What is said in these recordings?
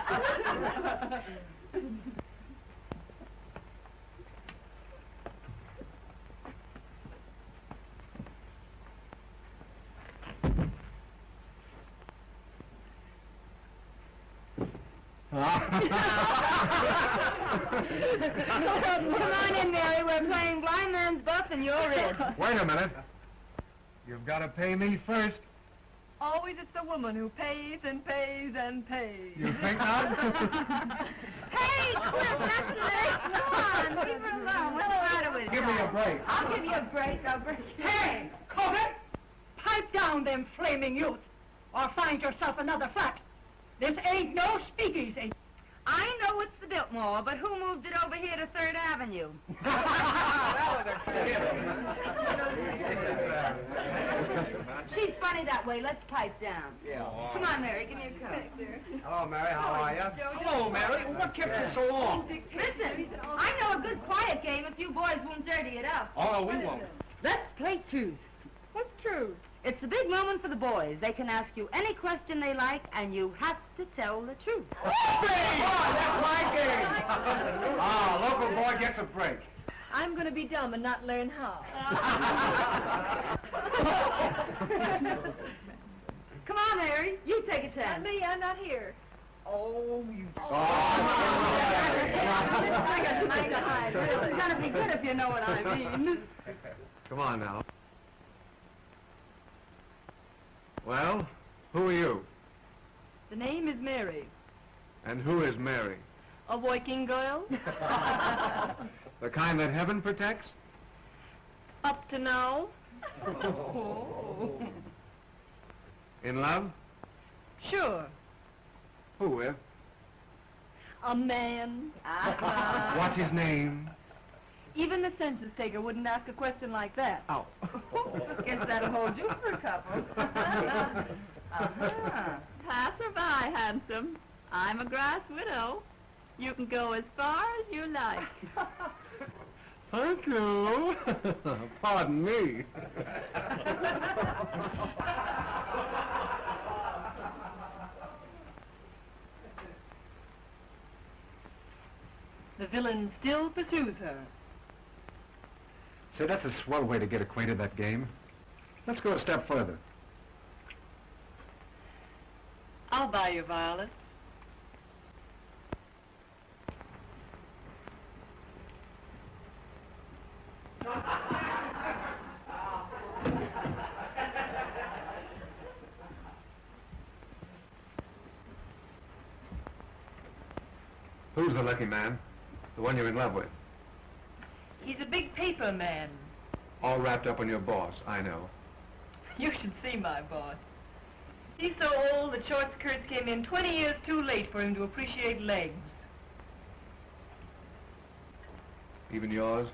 Come on in, Mary. We're playing blind man's buff and you're in. Wait a minute. You've got to pay me first. Always it's the woman who pays and pays and pays. You think not? Hey, Cliff, that's nice. Come on, leave her alone. What's the matter with you? Give me a break. I'll give you a break. I'll break you. Hey, Corbett! Pipe down them flaming youth, or find yourself another flat. This ain't no speakeasy. I know it's the Biltmore, but who moved it over here to 3rd Avenue? She's funny that way. Let's pipe down. Yeah. Come on, Mary. Give me a cup. Hello, Mary. How are you? Hello, Mary. What kept you so long? Listen, I know a good quiet game if you boys won't dirty it up. Oh, no, we won't. Let's play truth. What's true? It's a big moment for the boys. They can ask you any question they like, and you have to tell the truth. That's my game. Local boy gets a break. I'm going to be dumb and not learn how. Come on, Mary. You take a chance. Me, I'm not here. Oh, you... It's It's gonna be good if you know what I mean. Come on now. Well, who are you? The name is Mary. And who is Mary? A working girl. The kind that heaven protects? Up to now. In love? Sure. Who with? A man. What's his name? Even the census taker wouldn't ask a question like that. Oh. Guess that'll hold you for a couple. Pass or by, handsome. I'm a grass widow. You can go as far as you like. Thank you. Pardon me. The villain still pursues her. Say, that's a swell way to get acquainted, that game. Let's go a step further. I'll buy you violets. Who's the lucky man? The one you're in love with? He's a big paper man. All wrapped up on your boss, I know. You should see my boss. He's so old that short skirts came in 20 years too late for him to appreciate legs. Even yours?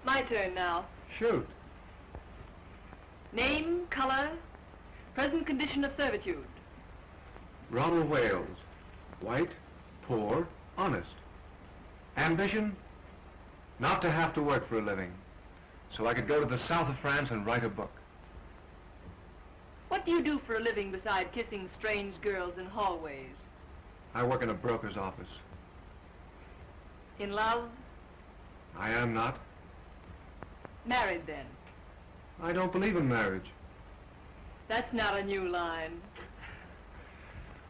My turn now. Shoot. Name, color, present condition of servitude. Ronnie Wales. White, poor, honest. Ambition? Not to have to work for a living, so I could go to the south of France and write a book. What do you do for a living beside kissing strange girls in hallways? I work in a broker's office. In love? I am not. Married then? I don't believe in marriage. That's not a new line.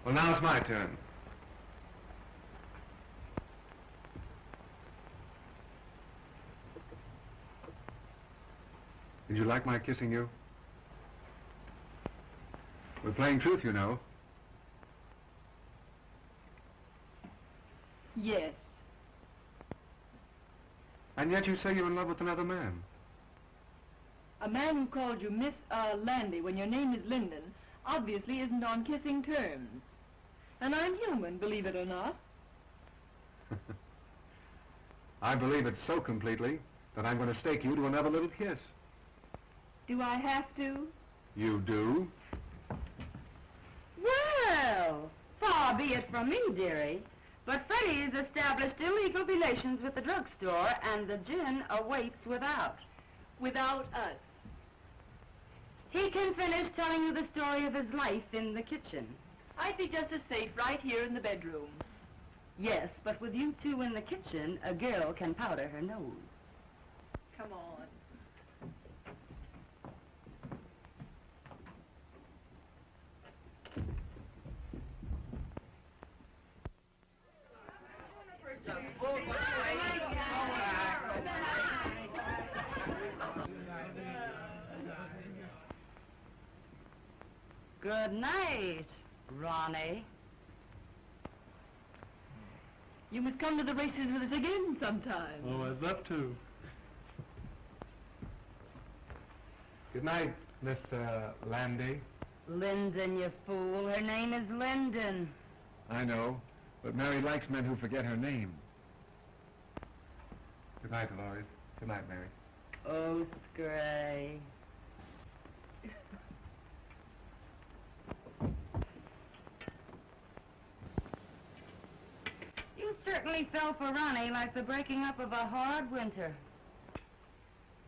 Well, now it's my turn. Did you like my kissing you? We're playing truth, you know. Yes. And yet you say you're in love with another man. A man who called you Miss Landy when your name is Linden obviously isn't on kissing terms. And I'm human, believe it or not. I believe it so completely that I'm going to stake you to another little kiss. Do I have to? You do? Well, far be it from me, dearie, but Freddie has established illegal relations with the drugstore, and the gin awaits without. Without us. He can finish telling you the story of his life in the kitchen. I'd be just as safe right here in the bedroom. Yes, but with you two in the kitchen, a girl can powder her nose. Come on. Good night, Ronnie. You must come to the races with us again sometime. Oh, I'd love to. Good night, Miss, Landy. Linden, you fool. Her name is Linden. I know, but Mary likes men who forget her name. Good night, Dolores. Good night, Mary. Oh, Scray. You certainly fell for Ronnie like the breaking up of a hard winter.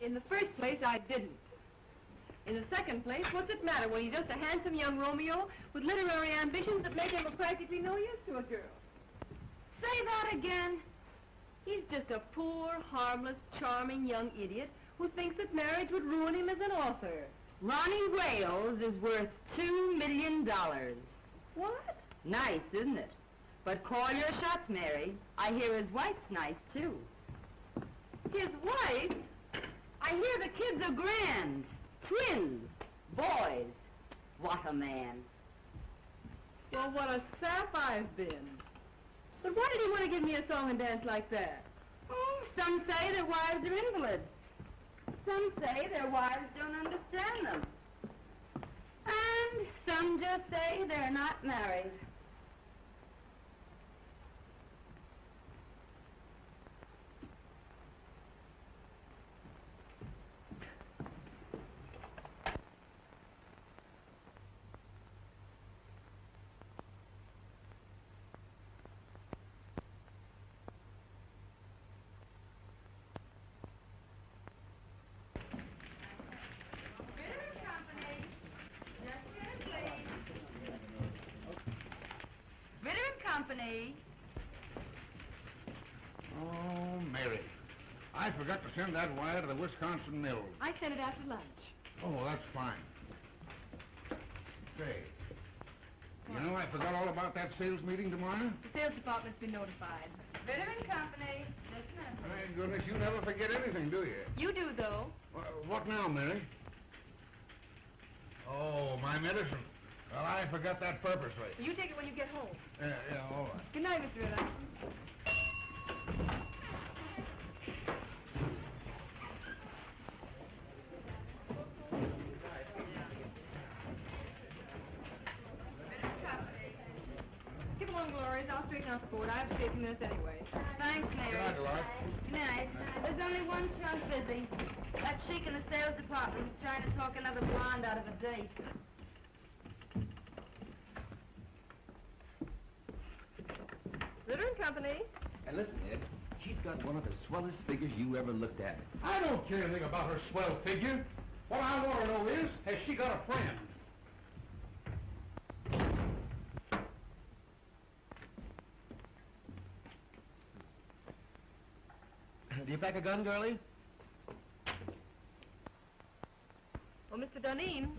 In the first place, I didn't. In the second place, what's it matter when he's just a handsome young Romeo with literary ambitions that make him of practically no use to a girl? Say that again. He's just a poor, harmless, charming young idiot who thinks that marriage would ruin him as an author. Ronnie Wales is worth $2 million. What? Nice, isn't it? But call your shots, Mary. I hear his wife's nice, too. His wife? I hear the kids are grand. Twins. Boys. What a man. Well, what a sap I've been. But why did he want to give me a song and dance like that? Oh, some say their wives are invalids. Some say their wives don't understand them. And some just say they're not married. Company. Oh, Mary. I forgot to send that wire to the Wisconsin Mills. I sent it after lunch. Oh, that's fine. Say, you know, I forgot all about that sales meeting tomorrow. The sales department's been notified. Ritter and Company. My goodness, you never forget anything, do you? You do, though. What now, Mary? Oh, my medicine. Well, I forgot that purposely. You take it when you get home. Yeah, all right. Good night, Mr. Ritter. Get along, Gloria. I'll straighten out the board. I have to stay a few minutes anyway. Thanks, Mary. Good night, Dolores. Good night. There's only one chunk busy. That sheik in the sales department who's trying to talk another blonde out of a date. Ritter and Company. And listen, Ed, she's got one of the swellest figures you ever looked at. I don't care anything about her swell figure. What I want to know is, has she got a friend? Do you pack a gun, girlie? Well, Mr. Duneen.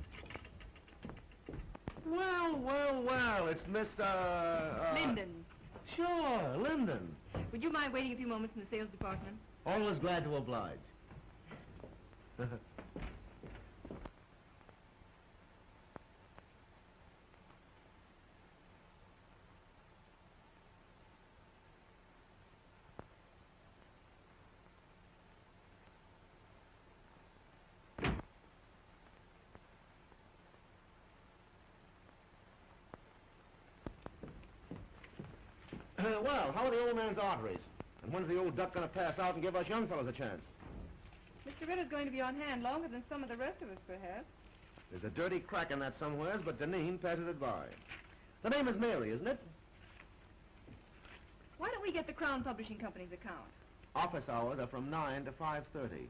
Well, it's Miss, Linden. Sure, Linden. Would you mind waiting a few moments in the sales department? Always glad to oblige. Well, how are the old man's arteries? And when's the old duck going to pass out and give us young fellows a chance? Mr. Ritter's going to be on hand longer than some of the rest of us, perhaps. There's a dirty crack in that somewheres, but Duneen passes it by. The name is Mary, isn't it? Why don't we get the Crown Publishing Company's account? Office hours are from 9 to 5:30. Did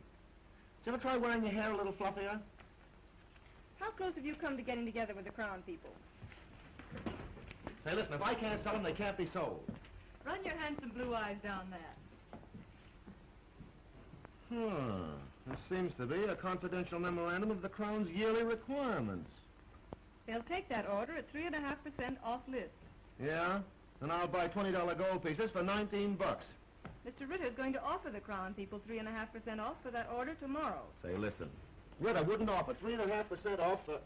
you ever try wearing your hair a little fluffier? How close have you come to getting together with the Crown people? Say, listen, if I can't sell them, they can't be sold. Run your handsome blue eyes down that. There seems to be a confidential memorandum of the Crown's yearly requirements. They'll take that order at 3.5% off list. Yeah? And I'll buy $20 gold pieces for $19. Mr. Ritter's going to offer the Crown people 3.5% off for that order tomorrow. Say, listen. Ritter wouldn't offer 3.5% off for...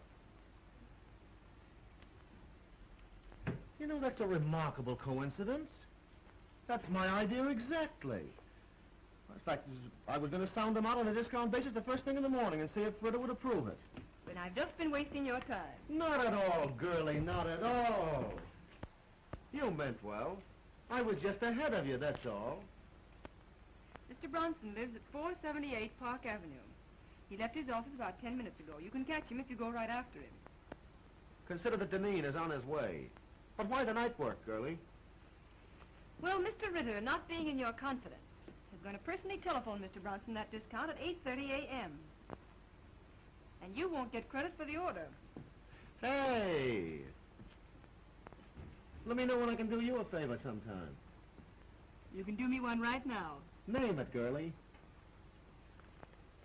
You know, that's a remarkable coincidence. That's my idea exactly. In fact, I was going to sound them out on a discount basis the first thing in the morning and see if Ritter would approve it. Then I've just been wasting your time. Not at all, girlie, not at all. You meant well. I was just ahead of you, that's all. Mr. Bronson lives at 478 Park Avenue. He left his office about 10 minutes ago. You can catch him if you go right after him. Consider that Duneen is on his way. But why the night work, girlie? Well, Mr. Ritter, not being in your confidence, is going to personally telephone Mr. Bronson that discount at 8:30 a.m. And you won't get credit for the order. Hey! Let me know when I can do you a favor sometime. You can do me one right now. Name it, girlie.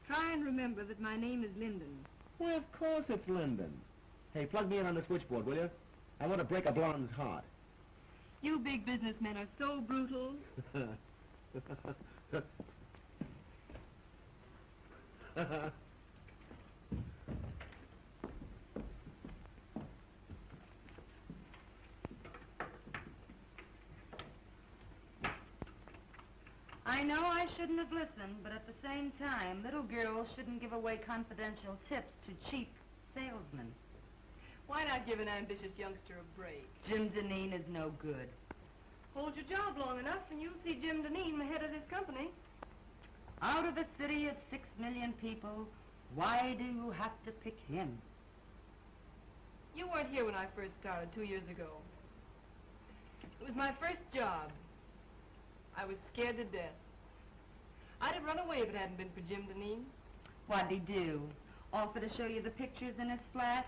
Try and remember that my name is Linden. Well, of course it's Linden. Hey, plug me in on the switchboard, will you? I want to break a blonde's heart. You big businessmen are so brutal. I know I shouldn't have listened, but at the same time, little girls shouldn't give away confidential tips to cheap salesmen. Why not give an ambitious youngster a break? Jim Duneen is no good. Hold your job long enough and you'll see Jim Duneen, the head of this company. Out of a city of 6 million people, why do you have to pick him? You weren't here when I first started 2 years ago. It was my first job. I was scared to death. I'd have run away if it hadn't been for Jim Duneen. What'd he do? Offer to show you the pictures in his flat?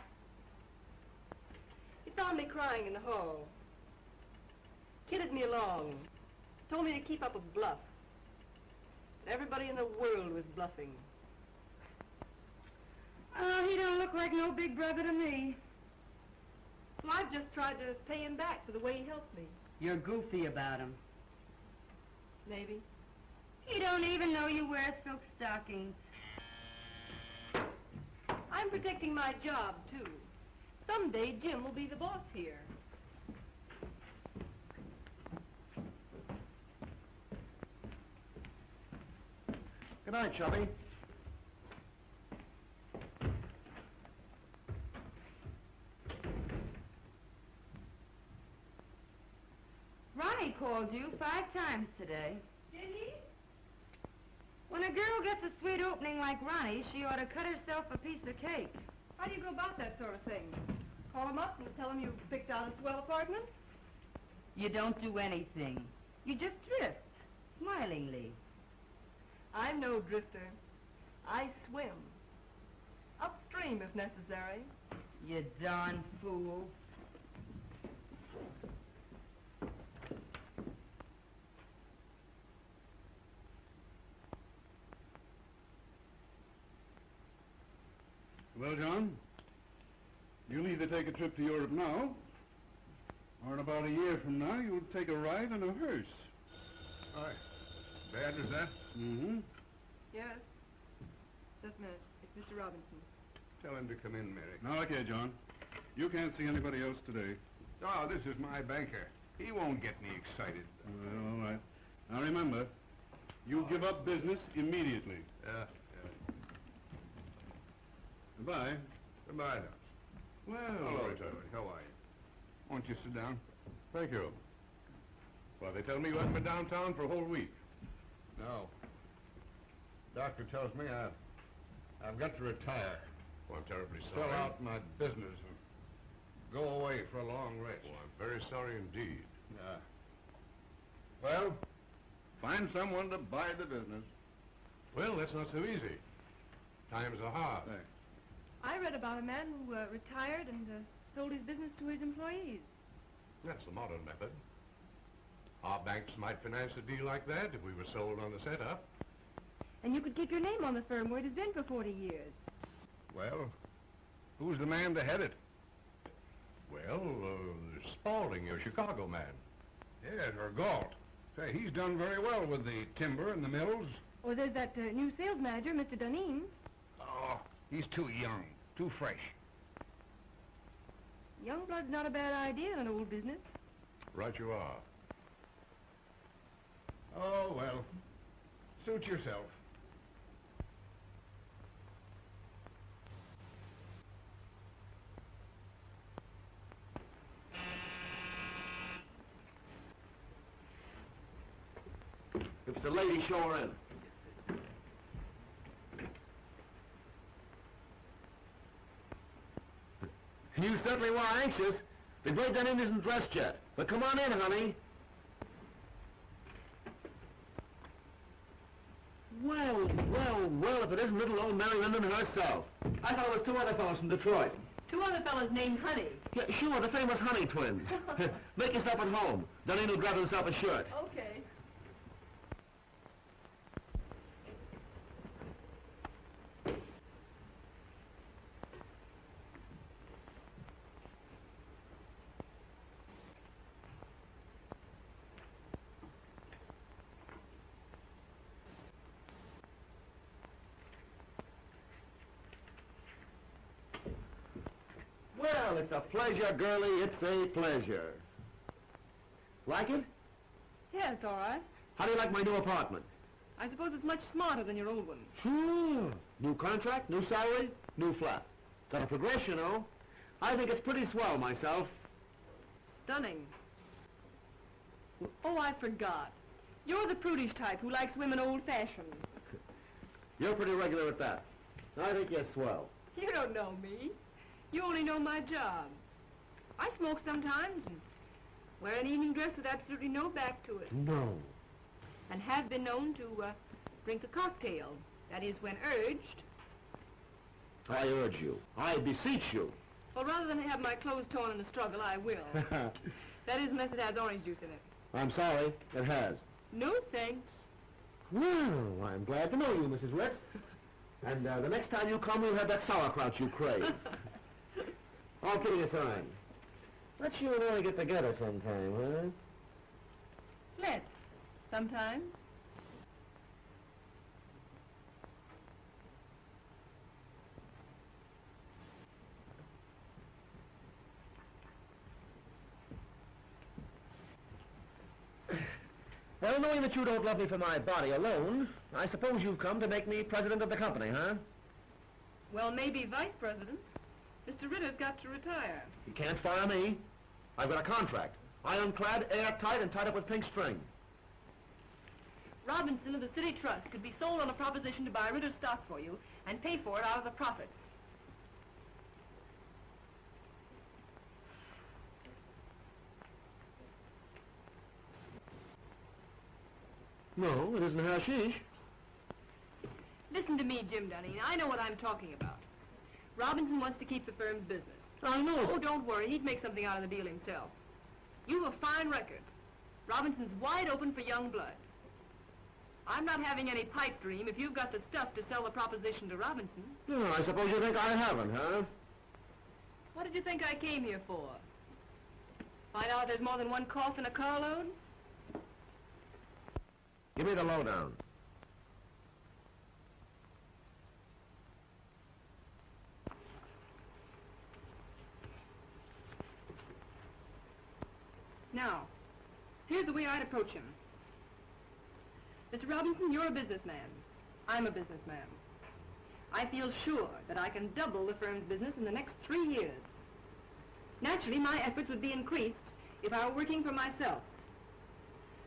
He found me crying in the hall. Kidded me along. Told me to keep up a bluff. But everybody in the world was bluffing. Oh, he don't look like no big brother to me. So I've just tried to pay him back for the way he helped me. You're goofy about him. Maybe. He don't even know you wear silk stockings. I'm protecting my job, too. Someday Jim will be the boss here. Good night, Chubby. Ronnie called you 5 times today. Did he? When a girl gets a sweet opening like Ronnie, she ought to cut herself a piece of cake. How do you go about that sort of thing? Call him up and tell him you picked out a swell apartment? You don't do anything. You just drift, smilingly. I'm no drifter. I swim. Upstream if necessary. You darn fool. Well, John, you'll either take a trip to Europe now, or in about a year from now, you'll take a ride in a hearse. Hi. Bad as that? Mm-hmm. Yes. Just a minute. It's Mr. Robinson. Tell him to come in, Mary. Now, look here, John. You can't see anybody else today. Oh, this is my banker. He won't get me excited. Well, all right. Now, remember, you give up business immediately. Goodbye. Goodbye, now. Well, Hello, Ritter. How are you? Won't you sit down? thank you. Well, they tell me you haven't been downtown for a whole week. No. Doctor tells me I've got to retire. Well, I'm terribly Sell sorry. out my business and go away for a long rest. Well, I'm very sorry indeed. Well, Find someone to buy the business. Well, that's not so easy. Times are hard. Thanks. I read about a man who retired and sold his business to his employees. That's the modern method. Our banks might finance a deal like that if we were sold on the setup. And you could keep your name on the firm where it has been for 40 years. Well, who's the man to head it? Well, Spaulding, your Chicago man. Yes, or Galt. Say, he's done very well with the timber and the mills. Or there's that new sales manager, Mr. Duneen. Oh, he's too young, too fresh. Young blood's not a bad idea in an old business. Right you are. Oh, well, suit yourself. If it's a lady, show her in. You certainly were anxious. The great Duneen isn't dressed yet. But come on in, honey. Well, well, well, if it isn't little old Mary Linden herself. I thought it was two other fellows from Detroit. Two other fellows named Honey. Yeah, sure, the famous Honey twins. Make yourself at home. Duneen will grab himself a shirt. Okay. Well, it's a pleasure, girlie. It's a pleasure. Like it? Yeah, it's all right. How do you like my new apartment? I suppose it's much smarter than your old one. Sure. New contract, new salary, new flat. Got a progression, you know. I think it's pretty swell myself. Stunning. Oh, I forgot. You're the prudish type who likes women old-fashioned. You're pretty regular at that. I think you're swell. You don't know me. You only know my job. I smoke sometimes and wear an evening dress with absolutely no back to it. No. And have been known to drink a cocktail. That is, when urged. I urge you. I beseech you. Well, rather than have my clothes torn in a struggle, I will. That is, unless it has orange juice in it. I'm sorry. It has. No, thanks. Well, I'm glad to know you, Mrs. Ritz. And the next time you come, we'll have that sauerkraut you crave. All kidding aside, let's you and I get together sometime, huh? Let's. Sometime. Well, knowing that you don't love me for my body alone, I suppose you've come to make me president of the company, huh? Well, maybe vice president. Mr. Ritter's got to retire. You can't fire me. I've got a contract. Ironclad, airtight, and tied up with pink string. Robinson of the City Trust could be sold on a proposition to buy Ritter's stock for you and pay for it out of the profits. No, it isn't hashish. Listen to me, Jim Duneen. I know what I'm talking about. Robinson wants to keep the firm's business. I know. Oh, don't worry. He'd make something out of the deal himself. You have a fine record. Robinson's wide open for young blood. I'm not having any pipe dream if you've got the stuff to sell the proposition to Robinson. Oh, I suppose you think I haven't, huh? What did you think I came here for? Find out there's more than one cough in a carload? Give me the lowdown. Now, here's the way I'd approach him. Mr. Robinson, you're a businessman. I'm a businessman. I feel sure that I can double the firm's business in the next 3 years. Naturally, my efforts would be increased if I were working for myself.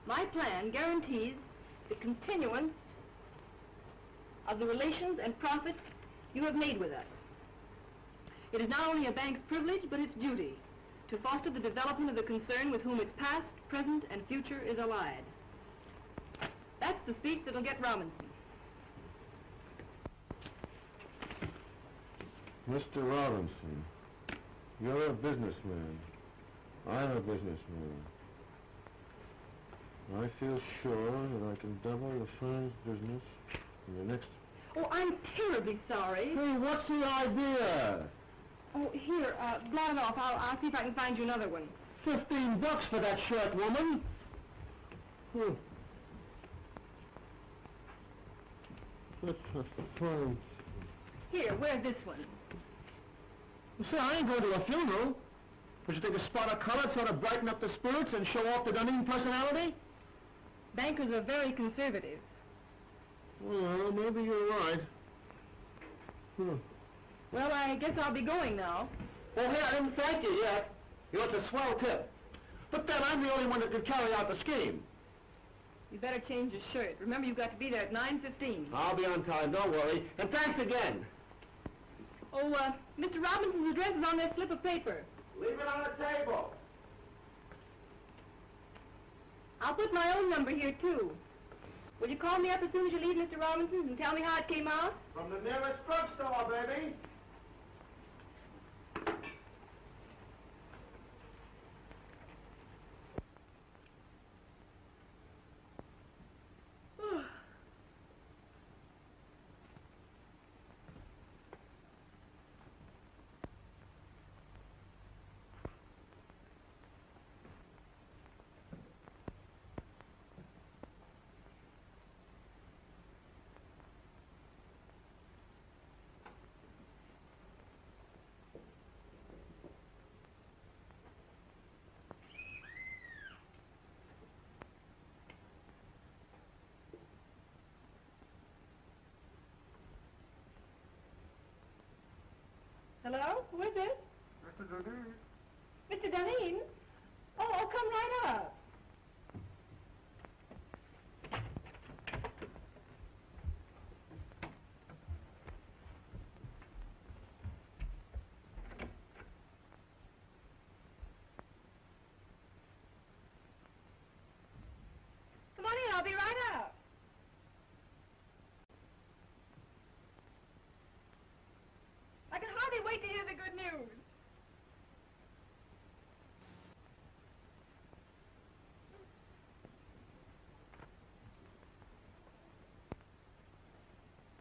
My plan guarantees the continuance of the relations and profits you have made with us. It is not only a bank's privilege, but its duty to foster the development of the concern with whom its past, present, and future is allied. That's the speech that'll get Robinson. Mr. Robinson, you're a businessman. I'm a businessman. I feel sure that I can double the firm's business in the next... Oh, I'm terribly sorry. Hey, what's the idea? Oh, here, blot it off. I'll see if I can find you another one. $15 for that shirt, woman. That's the firm. Here, wear this one. See, I ain't going to a funeral. Would you think a spot of color sort of brighten up the spirits and show off the Duneen personality? Bankers are very conservative. Well, maybe you're right. Well, I guess I'll be going now. Oh, hey, I didn't thank you yet. You know, it's a swell tip. But then I'm the only one that can carry out the scheme. You better change your shirt. Remember, you've got to be there at 9:15. I'll be on time, don't worry. And thanks again. Oh, Mr. Robinson's address is on that slip of paper. Leave it on the table. I'll put my own number here, too. Will you call me up as soon as you leave, Mr. Robinson, and tell me how it came out? From the nearest drugstore, baby. Hello? Who is it? Mr. Duneen. Mr. Duneen? Oh, come right up. Come on in, I'll be right up. I can hardly wait to hear the good news.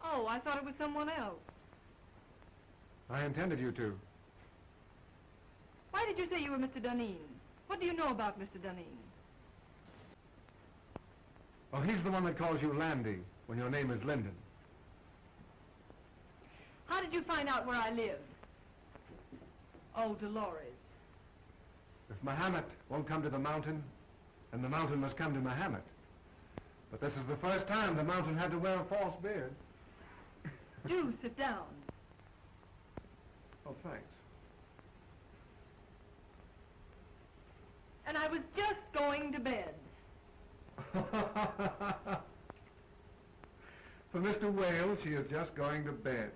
Oh, I thought it was someone else. I intended you to. Why did you say you were Mr. Duneen? What do you know about Mr. Duneen? Oh, he's the one that calls you Landy when your name is Linden. How did you find out where I live? Oh, Dolores. If Mahomet won't come to the mountain, then the mountain must come to Mahomet. But this is the first time the mountain had to wear a false beard. Do sit down. Oh, thanks. And I was just going to bed. For Mr. Wales, she is just going to bed.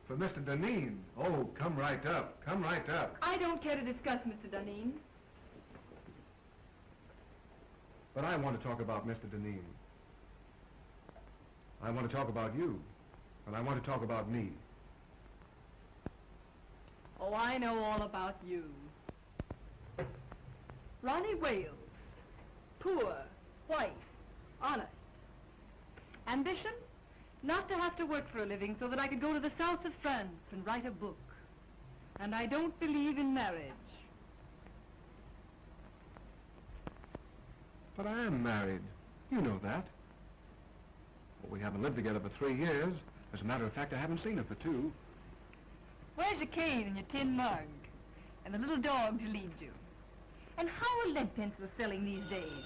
For Mr. Duneen, oh, come right up, come right up. I don't care to discuss Mr. Duneen. But I want to talk about Mr. Duneen. I want to talk about you, and I want to talk about me. Oh, I know all about you. Ronnie Wales. Poor, white, honest. Ambition? Not to have to work for a living so that I could go to the south of France and write a book. And I don't believe in marriage. But I am married. You know that. Well, we haven't lived together for 3 years. As a matter of fact, I haven't seen her for 2. Where's your cane and your tin mug? And the little dog to lead you? And how are lead pencils selling these days?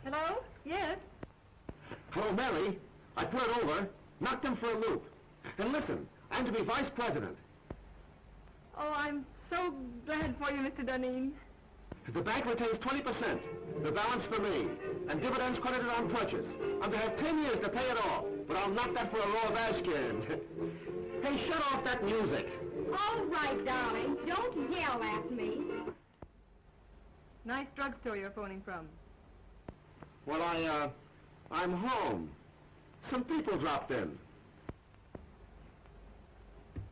Hello? Yes? Hello, Mary. I put it over, knocked him for a loop. And listen, I'm to be vice president. Oh, I'm so glad for you, Mr. Duneen. The bank retains 20%, the balance for me, and dividends credited on purchase. I'm to have 10 years to pay it off, but I'll knock that for a row of Ashcan. Hey, shut off that music. All right, darling. Don't yell at me. Nice drugstore you're phoning from. Well, I'm home. Some people dropped in.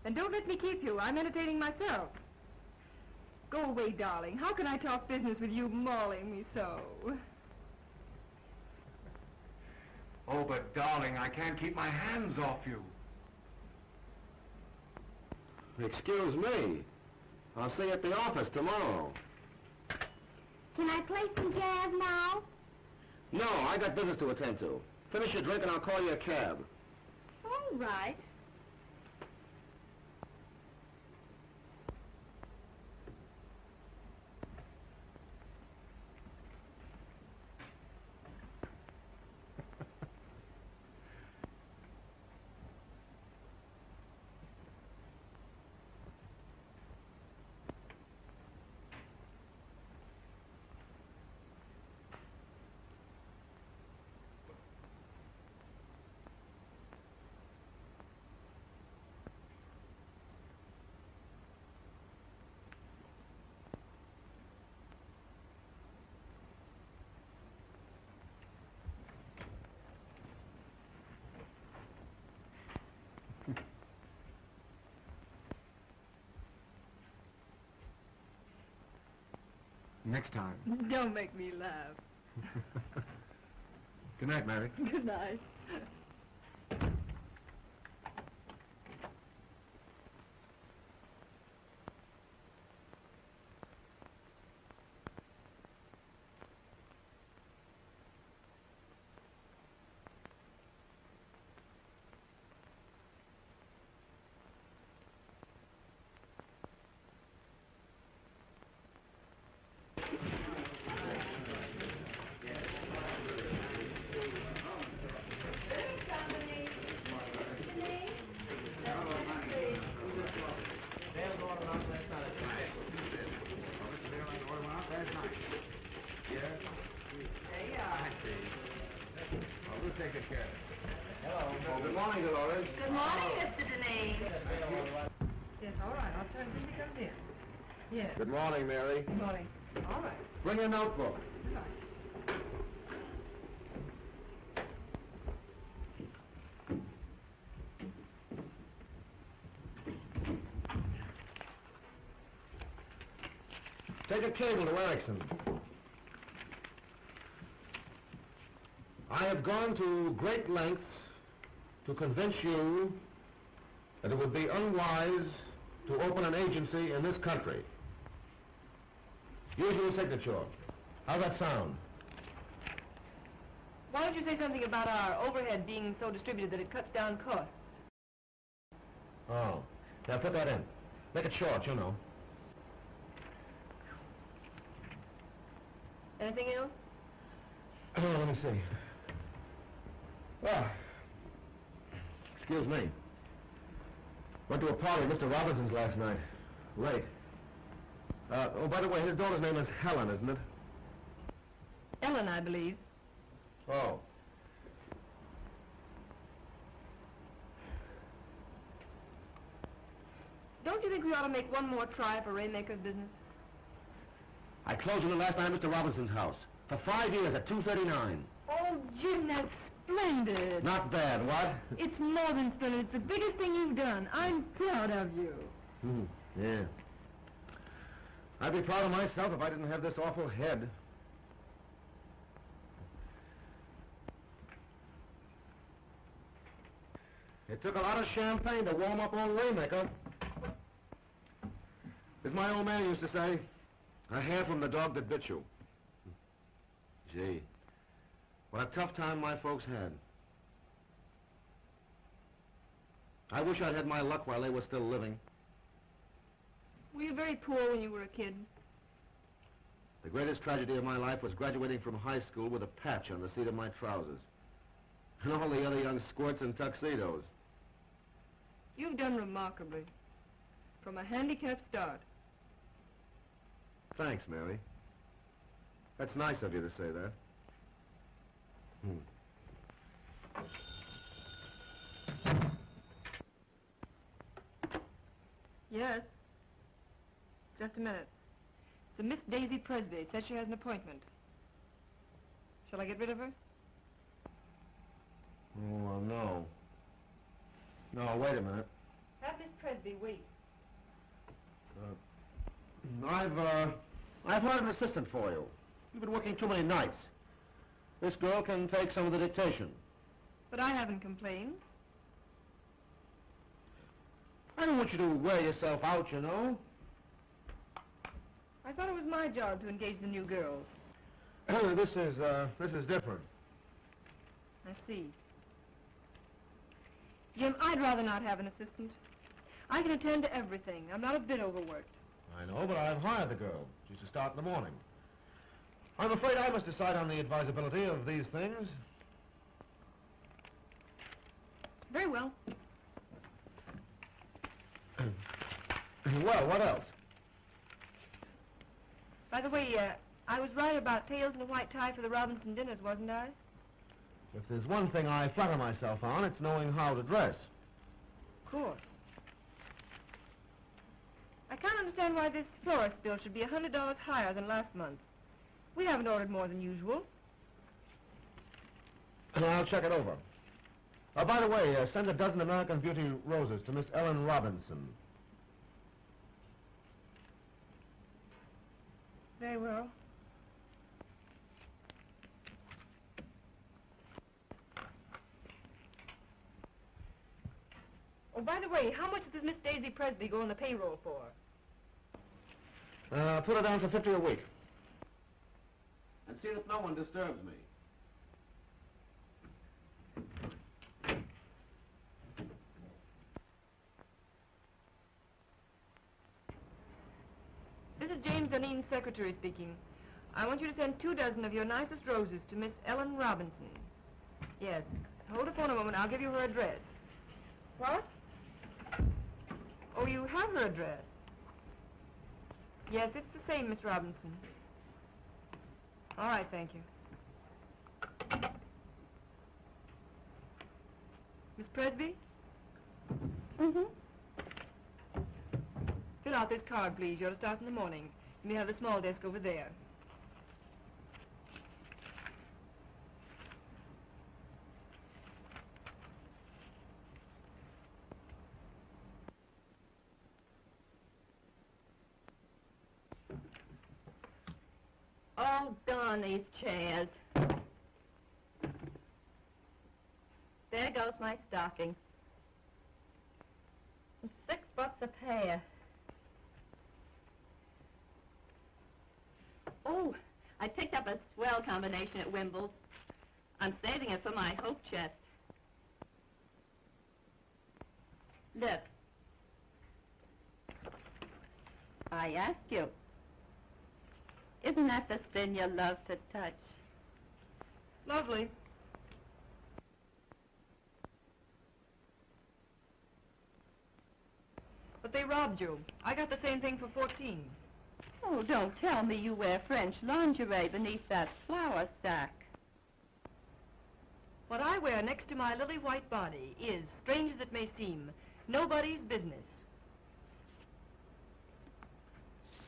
Then don't let me keep you. I'm entertaining myself. Go away, darling. How can I talk business with you mauling me so? Oh, but darling, I can't keep my hands off you. Excuse me. I'll see you at the office tomorrow. Can I play some jazz now? No, I got business to attend to. Finish your drink and I'll call you a cab. All right. Next time. Don't make me laugh. Good night, Mary. Good night. Good morning, Dolores. Good morning, Mr. Duneen. Yes, all right. I'll tell him when he comes in. Yes. Good morning, Mary. Good morning. All right. Bring your notebook. Good night. Take a cable to Erickson. I have gone to great lengths to convince you that it would be unwise to open an agency in this country. Usual signature. How's that sound? Why don't you say something about our overhead being so distributed that it cuts down costs? Oh. Now put that in. Make it short, you know. Anything else? Oh, let me see. Well, excuse me. Went to a party at Mr. Robinson's last night. Late. Oh, by the way, his daughter's name is Helen, isn't it? Ellen, I believe. Oh. Don't you think we ought to make one more try for Raymaker's business? I closed on it last night at Mr. Robinson's house. For 5 years at $2.39. Oh, Jim, that's splendid. Not bad, what? It's more than splendid. It's the biggest thing you've done. I'm proud of you. Yeah. I'd be proud of myself if I didn't have this awful head. It took a lot of champagne to warm up old Waymaker. As my old man used to say, a hair from the dog that bit you. Gee, what a tough time my folks had. I wish I'd had my luck while they were still living. Were you very poor when you were a kid? The greatest tragedy of my life was graduating from high school with a patch on the seat of my trousers. And all the other young squirts in tuxedos. You've done remarkably. From a handicapped start. Thanks, Mary. That's nice of you to say that. Yes. Just a minute. It's a Miss Daisy Presby. Says she has an appointment. Shall I get rid of her? Oh, well, no. No, wait a minute. Have Miss Presby wait? I've hired an assistant for you. You've been working too many nights. This girl can take some of the dictation. But I haven't complained. I don't want you to wear yourself out, you know. I thought it was my job to engage the new girls. This is different. I see. Jim, I'd rather not have an assistant. I can attend to everything. I'm not a bit overworked. I know, but I've hired the girl. She's to start in the morning. I'm afraid I must decide on the advisability of these things. Very well. Well, what else? By the way, I was right about tails and a white tie for the Robinson dinners, wasn't I? If there's one thing I flatter myself on, it's knowing how to dress. Of course. I can't understand why this florist bill should be $100 higher than last month. We haven't ordered more than usual. And I'll check it over. By the way, send a dozen American Beauty roses to Miss Ellen Robinson. Very well. Oh, by the way, how much does Miss Daisy Presby go on the payroll for? Put her down for $50 a week. And see that no one disturbs me. This is James Duneen's secretary speaking. I want you to send 2 dozen of your nicest roses to Miss Ellen Robinson. Yes. Hold the phone a moment. I'll give you her address. What? Oh, you have her address? Yes, it's the same, Miss Robinson. All right, thank you. Miss Presby? Mm-hmm. Fill out this card, please. You're to start in the morning. You may have the small desk over there. Oh, darn these chairs. There goes my stocking. $6 a pair. Oh, I picked up a swell combination at Wimble's. I'm saving it for my hope chest. Look. I ask you. Isn't that the sin you love to touch? Lovely. But they robbed you. I got the same thing for 14. Oh, don't tell me you wear French lingerie beneath that flour sack. What I wear next to my lily white body is, strange as it may seem, nobody's business.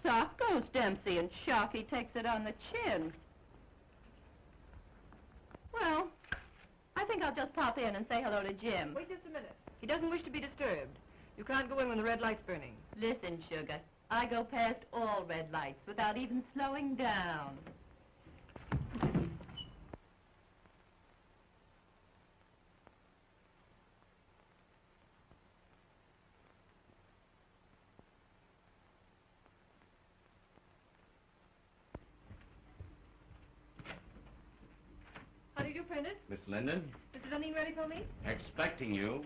Sock goes Dempsey and Sharky takes it on the chin. Well, I think I'll just pop in and say hello to Jim. Wait just a minute. He doesn't wish to be disturbed. You can't go in when the red light's burning. Listen, sugar, I go past all red lights without even slowing down. How do you do, Prentice? Miss Linden, Mr. Duneen ready for me? expecting you.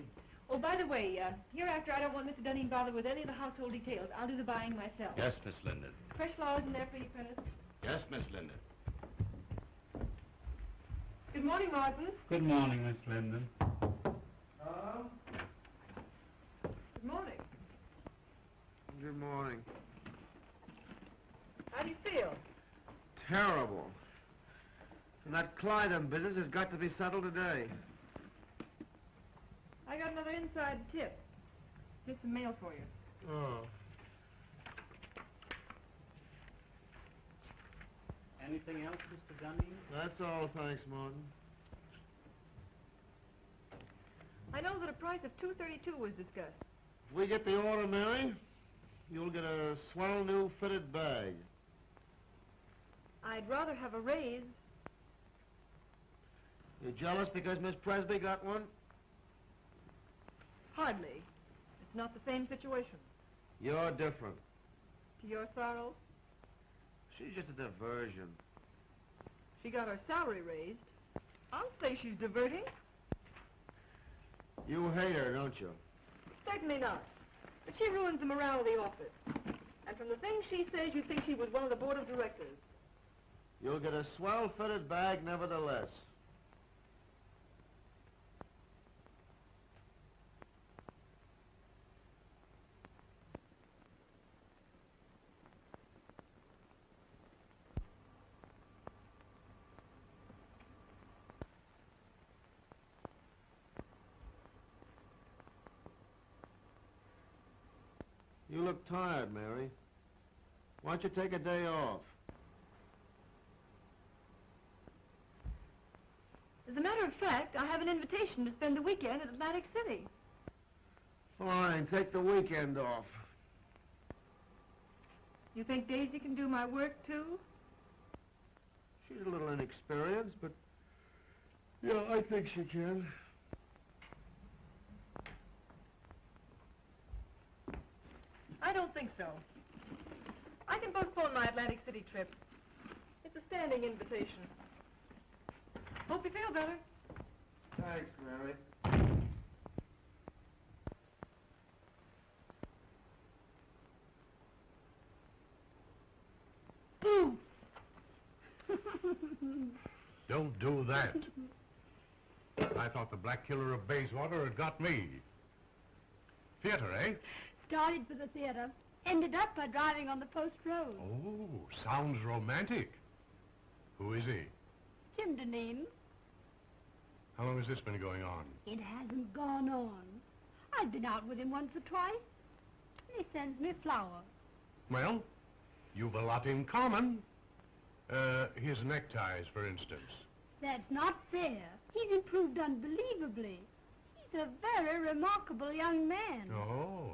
Oh, by the way, hereafter I don't want Mr. Duneen bothered with any of the household details. I'll do the buying myself. Yes, Miss Linden. Fresh flowers in there for you, Prentice. Yes, Miss Linden. Good morning, Martin. Good morning, Miss Linden. Good morning. Good morning. How do you feel? Terrible. And that Clyden business has got to be settled today. I got another inside tip. Here's some mail for you. Oh. Anything else, Mr. Duneen? That's all, thanks, Martin. I know that a price of $232 was discussed. we get the order, Mary, you'll get a swell new fitted bag. I'd rather have a raise. You jealous because Miss Presby got one? Hardly. It's not the same situation. You're different. To your sorrow, She's just a diversion. she got her salary raised. I'll say she's diverting. You hate her, don't you? Certainly not. But she ruins the morale of the office. And from the things she says, you'd think she was one of the board of directors. You'll get a swell fitted bag nevertheless. You look tired, Mary. Why don't you take a day off? As a matter of fact, I have an invitation to spend the weekend at Atlantic City. Fine, take the weekend off. You think Daisy can do my work, too? She's a little inexperienced, but yeah, I think she can. I don't think so. I can postpone my Atlantic City trip. It's a standing invitation. Hope you feel better. Thanks, Mary. Boo! Don't do that. I thought the Black Killer of Bayswater had got me. Theater, eh? Started for the theater. Ended up by driving on the post road. Oh, sounds romantic. Who is he? Jim Duneen. How long has this been going on? It hasn't gone on. I've been out with him once or twice. He sends me flowers. Well, you've a lot in common. His neckties, for instance. That's not fair. He's improved unbelievably. He's a very remarkable young man. Oh,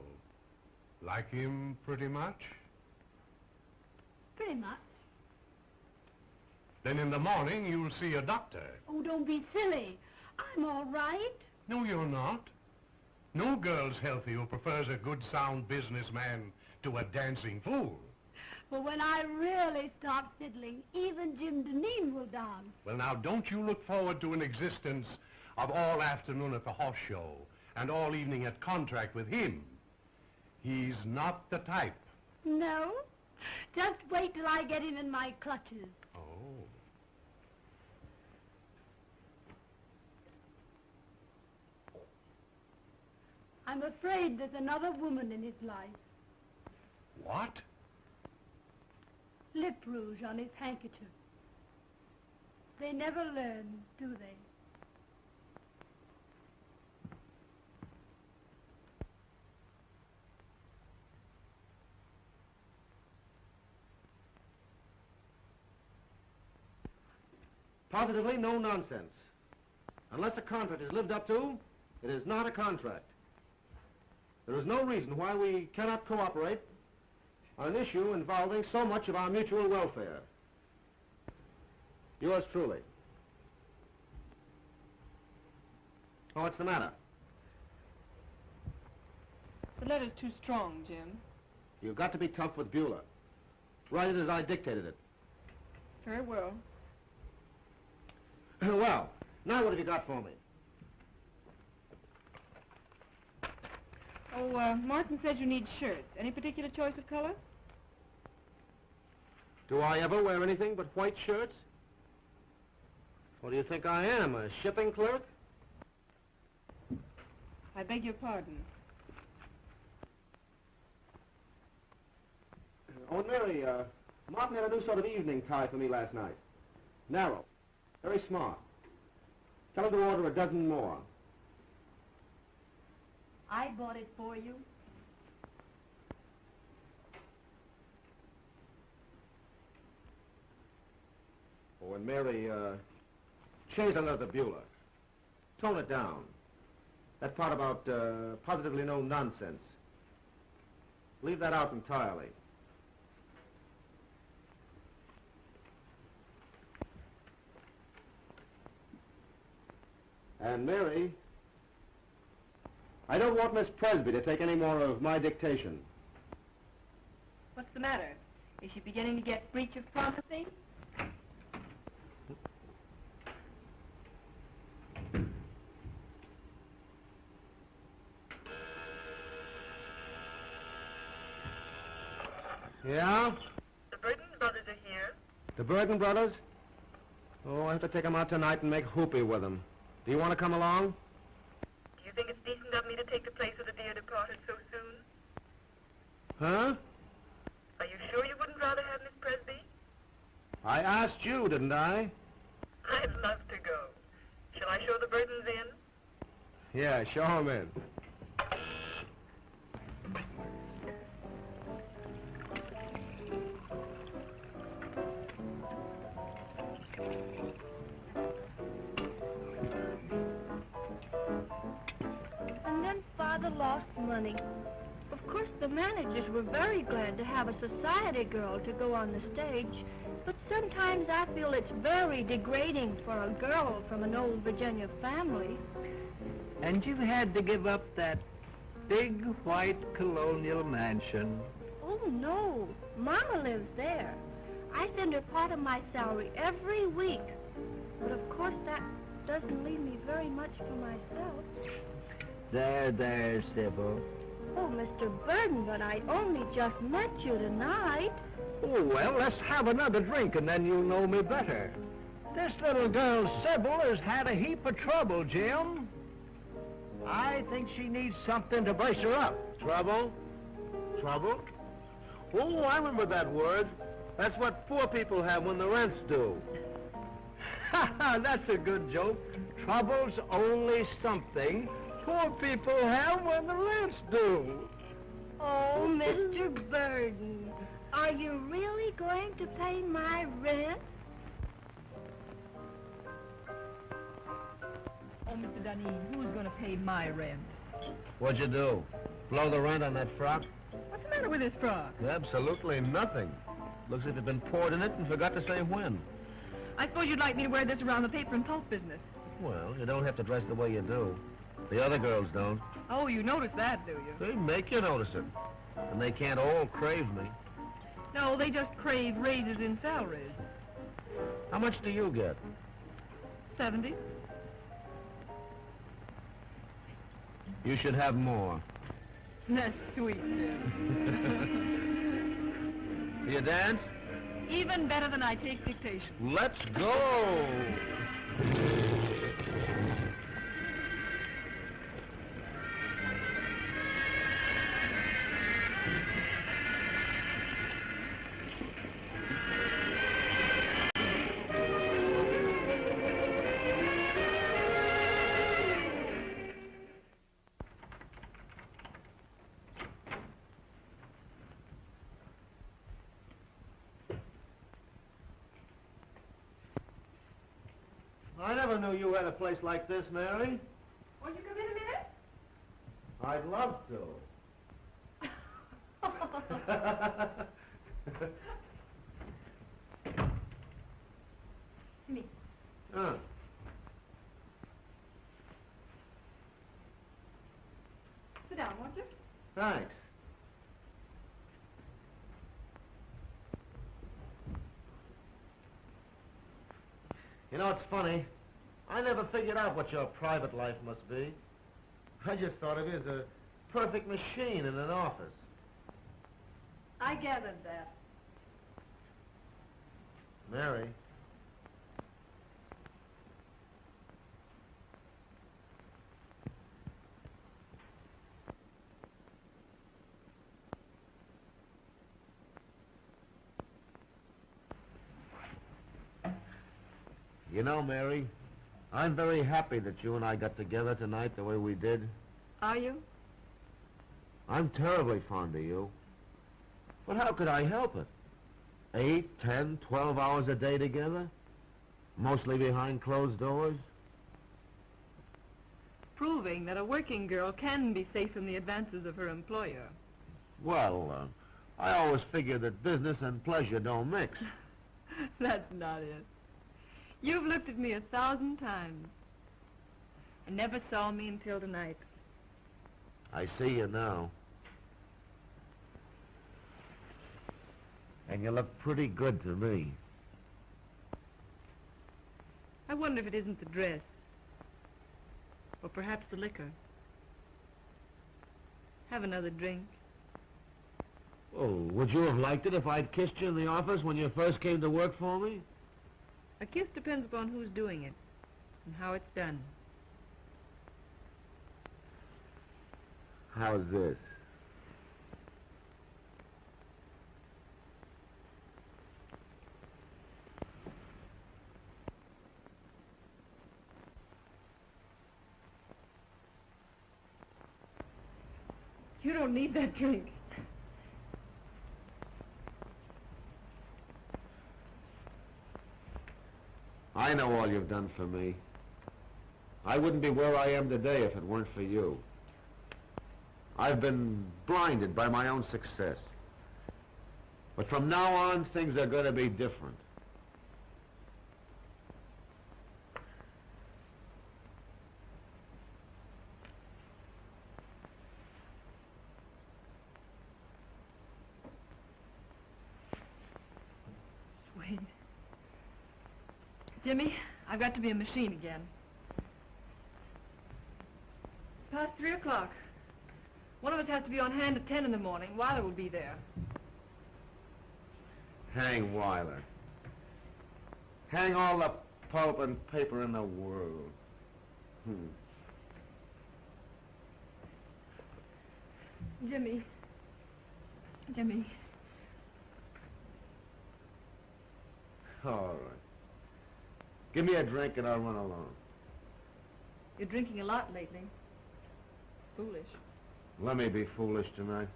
like him pretty much? Pretty much. Then in the morning you'll see a doctor. Oh, don't be silly. I'm all right. No, you're not. No girl's healthy who prefers a good, sound businessman to a dancing fool. But when I really start fiddling, even Jim Duneen will dance. Well, now, don't you look forward to an existence of all afternoon at the horse show and all evening at contract with him. He's not the type. No? Just wait till I get him in my clutches. Oh. I'm afraid there's another woman in his life. What? Lip rouge on his handkerchief. They never learn, do they? Positively no nonsense. Unless a contract is lived up to, it is not a contract. There is no reason why we cannot cooperate on an issue involving so much of our mutual welfare. Yours truly. Oh, what's the matter? The letter's too strong, Jim. You've got to be tough with Beulah. Write it as I dictated it. Very well. Well, now what have you got for me? Oh, Martin says you need shirts. Any particular choice of color? Do I ever wear anything but white shirts? What do you think I am, a shipping clerk? I beg your pardon. Oh, Mary, Martin had a new sort of evening tie for me last night. Narrow. Very smart. Tell him to order a dozen more. I bought it for you. Oh, and Mary, change the letter, Beulah. Tone it down. That part about positively no nonsense. Leave that out entirely. And Mary, I don't want Miss Presby to take any more of my dictation. What's the matter? Is she beginning to get breach of promising? Yeah? The Burton brothers are here. The Burton brothers? Oh, I have to take them out tonight and make whoopee with them. Do you want to come along? Do you think it's decent of me to take the place of the dear departed so soon? Huh? Are you sure you wouldn't rather have Miss Presby? I asked you, didn't I? I'd love to go. Shall I show the Burtons in? Yeah, show them in. And then Father lost money. Of course, the managers were very glad to have a society girl to go on the stage, but sometimes I feel it's very degrading for a girl from an old Virginia family. And you had to give up that big white colonial mansion. Oh, no. Mama lives there. I send her part of my salary every week. But of course, that doesn't leave me very much for myself. There, Sybil. Oh, Mr. Burton, but I only just met you tonight. Oh, well, let's have another drink and then you'll know me better. This little girl, Sybil, has had a heap of trouble, Jim. I think she needs something to brace her up. Trouble? Trouble? Oh, I remember that word. That's what poor people have when the rent's due. Ha ha, that's a good joke. Trouble's only something poor people have when the rent's due. Oh, Mr. Burton, are you really going to pay my rent? Oh, Mr. Duneen, who's going to pay my rent? What'd you do? Blow the rent on that frock? What's the matter with this frock? Absolutely nothing. Looks as if it'd been poured in it and forgot to say when. I suppose you'd like me to wear this around the paper and pulp business. Well, you don't have to dress the way you do. The other girls don't. Oh, you notice that, do you? They make you notice it. And they can't all crave me. No, they just crave raises in salaries. How much do you get? 70. You should have more. That's sweet. You dance? Even better than I take dictation. Let's go! I never knew you had a place like this, Mary. Won't you come in a minute? I'd love to. Me. Huh. Sit down, won't you? Thanks. You know, it's funny. I never figured out what your private life must be. I just thought of you as a perfect machine in an office. I gathered that. Mary. You know, Mary, I'm very happy that you and I got together tonight the way we did. Are you? I'm terribly fond of you. But how could I help it? 8, 10, 12 hours a day together? Mostly behind closed doors? Proving that a working girl can be safe from the advances of her employer. Well, I always figured that business and pleasure don't mix. That's not it. You've looked at me 1,000 times and never saw me until tonight. I see you now. And you look pretty good to me. I wonder if it isn't the dress. Or perhaps the liquor. Have another drink. Oh, would you have liked it if I'd kissed you in the office when you first came to work for me? A kiss depends upon who's doing it and how it's done. How's this? You don't need that drink. I know all you've done for me. I wouldn't be where I am today if it weren't for you. I've been blinded by my own success. But from now on, things are going to be different. Wait. Jimmy, I've got to be a machine again. Past 3 o'clock. One of us has to be on hand at 10 in the morning. Weiler will be there. Hang Weiler. Hang all the pulp and paper in the world. Jimmy. Jimmy. All right. Give me a drink and I'll run along. You're drinking a lot lately. Foolish. Let me be foolish tonight.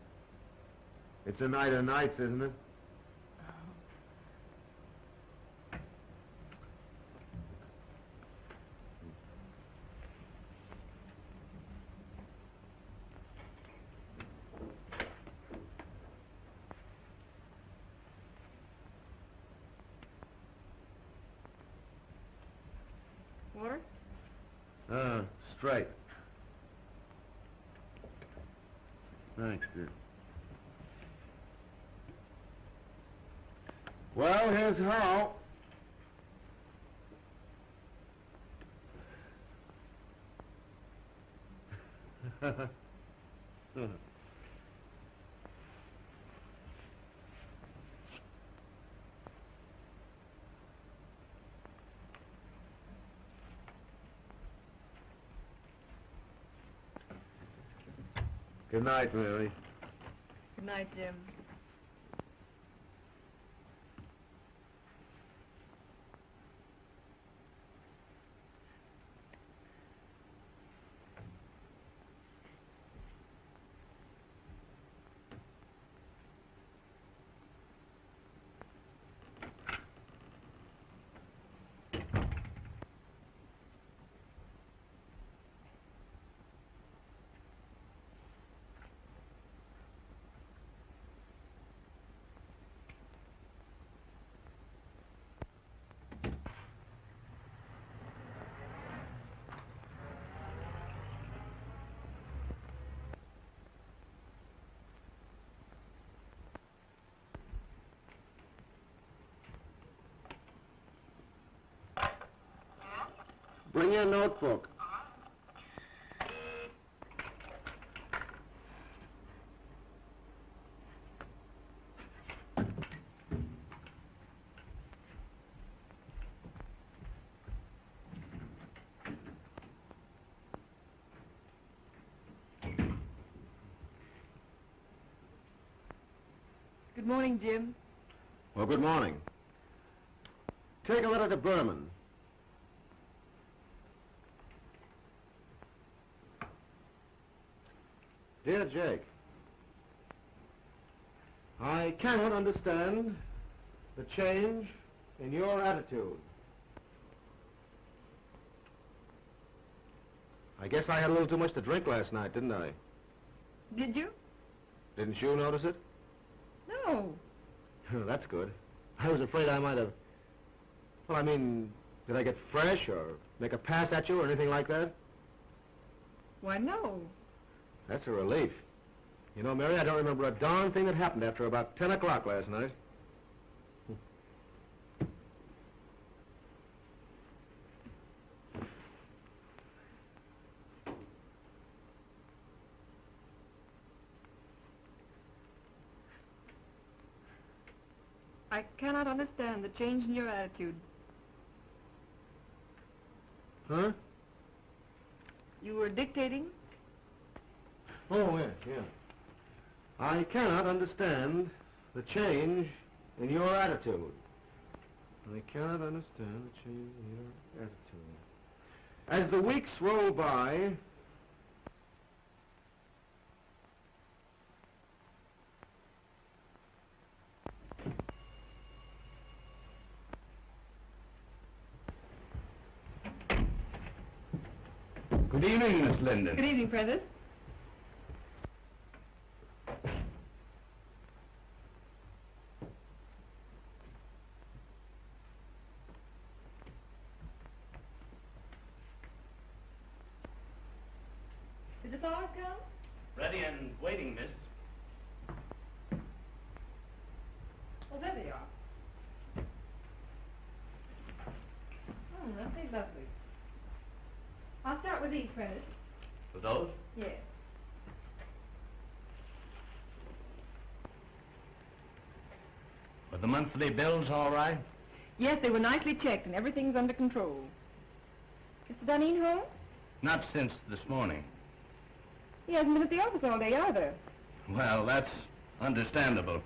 It's a night of nights, isn't it? Water? Straight. Thanks, dear. Well, here's how. Good night, Mary. Good night, Jim. Bring your notebook. Good morning, Jim. Well, good morning. Take a letter to Berman. Dear Jake, I cannot understand the change in your attitude. I guess I had a little too much to drink last night, didn't I? Did you? Didn't you notice it? No. That's good. I was afraid I might have... Well, I mean, did I get fresh or make a pass at you or anything like that? Why, no. That's a relief. You know, Mary, I don't remember a darn thing that happened after about 10 o'clock last night. I cannot understand the change in your attitude. Huh? You were dictating? Oh, yeah. I cannot understand the change in your attitude. I cannot understand the change in your attitude. As the weeks roll by, Good evening, Miss Linden. Good evening, Prentice. Did the flowers come? Ready and waiting, miss. Oh, there they are. Oh, aren't they lovely? I'll start with these, Prentice. For those? Yes. Are the monthly bills all right? Yes, they were nicely checked and everything's under control. Mr. Duneen home? Not since this morning. He hasn't been at the office all day either. Well, that's understandable.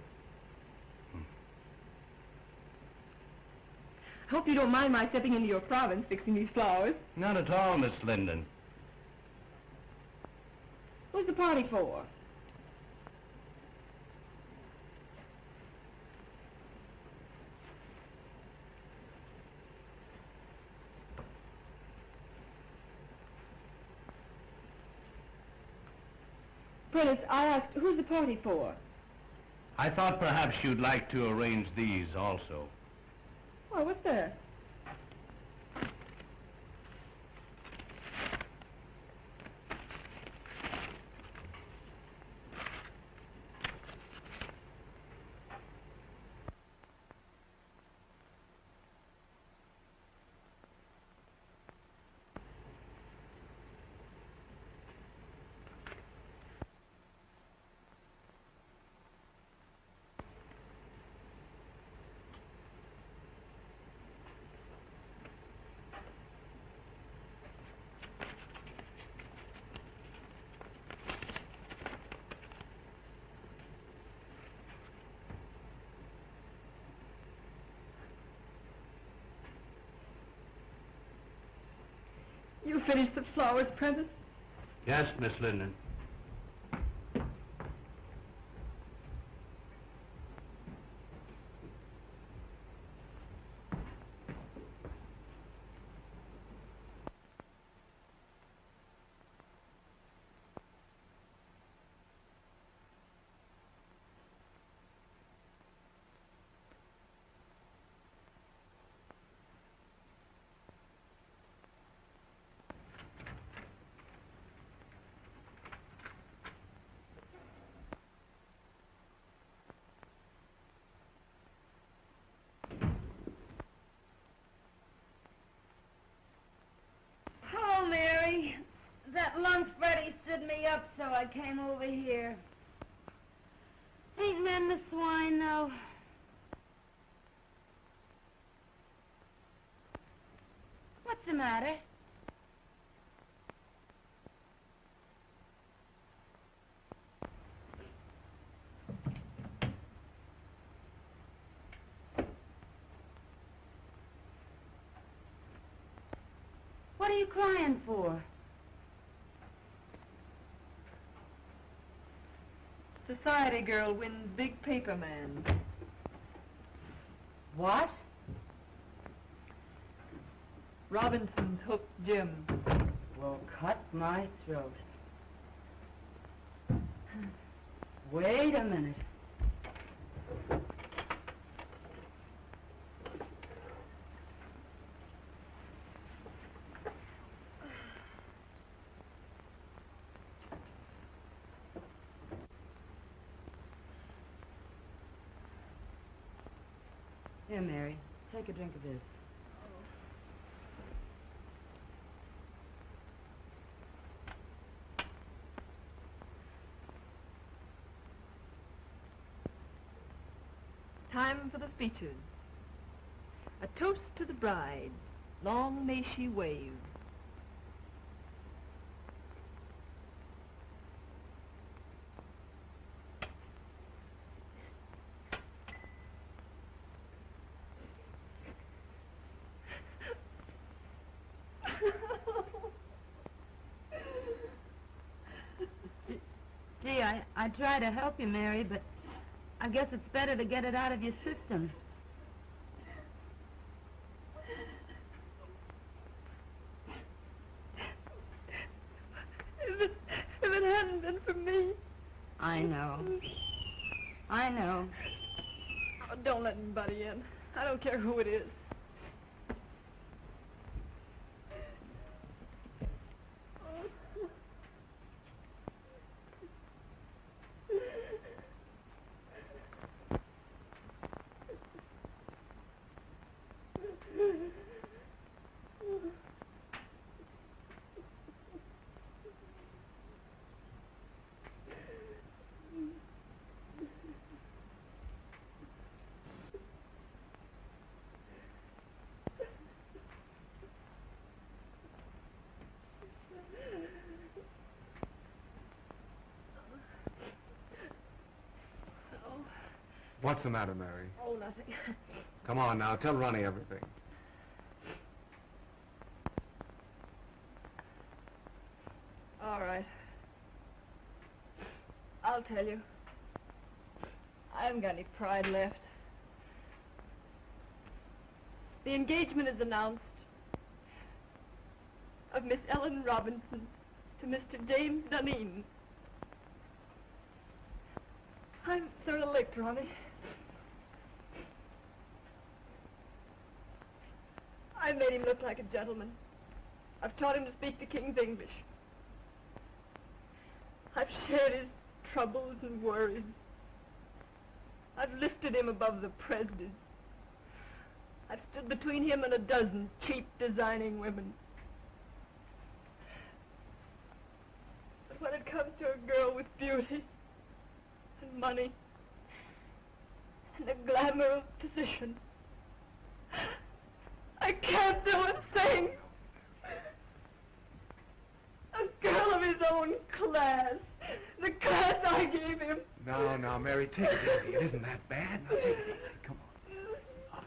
I hope you don't mind my stepping into your province fixing these flowers. Not at all, Miss Linden. Who's the party for? Prentice, I asked, who's the party for? I thought perhaps you'd like to arrange these also. Oh, what's that? You finished the flowers, Prentice? Yes, Miss Linden. Oh, Mary, that lunch Freddie stood me up, so I came over here. Ain't men the swine, though? What's the matter? What are you crying for? Society girl wins big paper man. What? Robinson's hooked Jim. Well, cut my throat. Wait a minute. Here, Mary. Take a drink of this. Time for the speeches. A toast to the bride. Long may she wave. Gee, I try to help you, Mary, but I guess it's better to get it out of your system. If it hadn't been for me... I know. I know. Oh, don't let anybody in. I don't care who it is. What's the matter, Mary? Oh, nothing. Come on now, tell Ronnie everything. All right. I'll tell you. I haven't got any pride left. The engagement is announced of Miss Ellen Robinson to Mr. James Duneen. I'm sort of licked, Ronnie. I've made him look like a gentleman. I've taught him to speak the King's English. I've shared his troubles and worries. I've lifted him above the prejudice. I've stood between him and a dozen cheap designing women. But when it comes to a girl with beauty and money and the glamour of position, I can't do a thing. A girl of his own class. The class I gave him. Now, Mary, take it easy. It isn't that bad. Now, take it easy. Come on. Oh,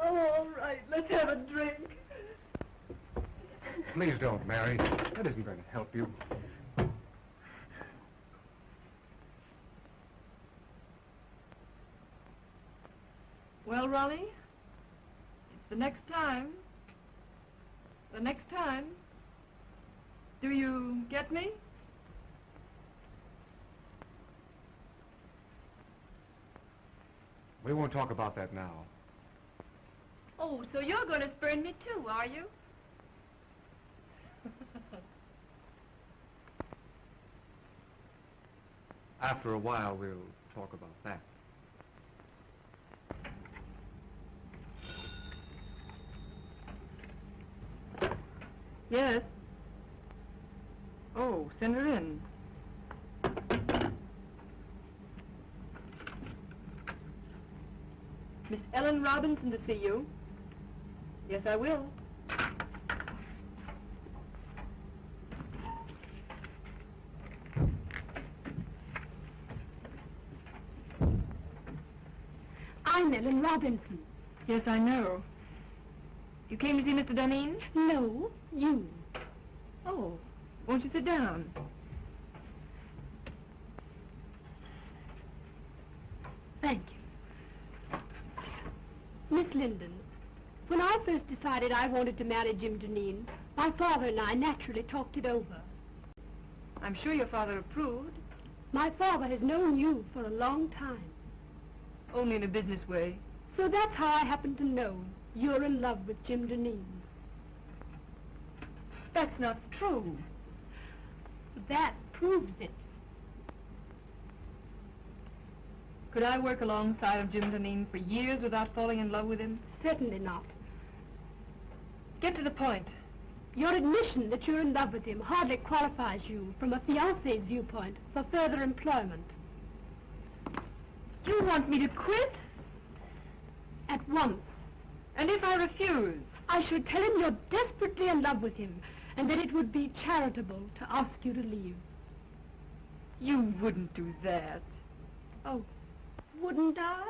come on. Oh, all right. Let's have a drink. Please don't, Mary. That isn't going to help you. Well, Ronnie, it's the next time. The next time. Do you get me? We won't talk about that now. Oh, so you're going to spurn me too, are you? After a while, we'll talk about that. Yes. Oh, send her in. Miss Ellen Robinson to see you. Yes, I will. I'm Ellen Robinson. Yes, I know. You came to see Mr. Duneen? No, you. Oh, won't you sit down? Thank you. Miss Linden, when I first decided I wanted to marry Jim Duneen, my father and I naturally talked it over. I'm sure your father approved. My father has known you for a long time. Only in a business way. So that's how I happen to know you're in love with Jim Duneen. That's not true. That proves it. Could I work alongside of Jim Duneen for years without falling in love with him? Certainly not. Get to the point. Your admission that you're in love with him hardly qualifies you, from a fiancé's viewpoint, for further employment. You want me to quit? At once. And if I refuse? I should tell him you're desperately in love with him, and that it would be charitable to ask you to leave. You wouldn't do that. Oh, wouldn't I?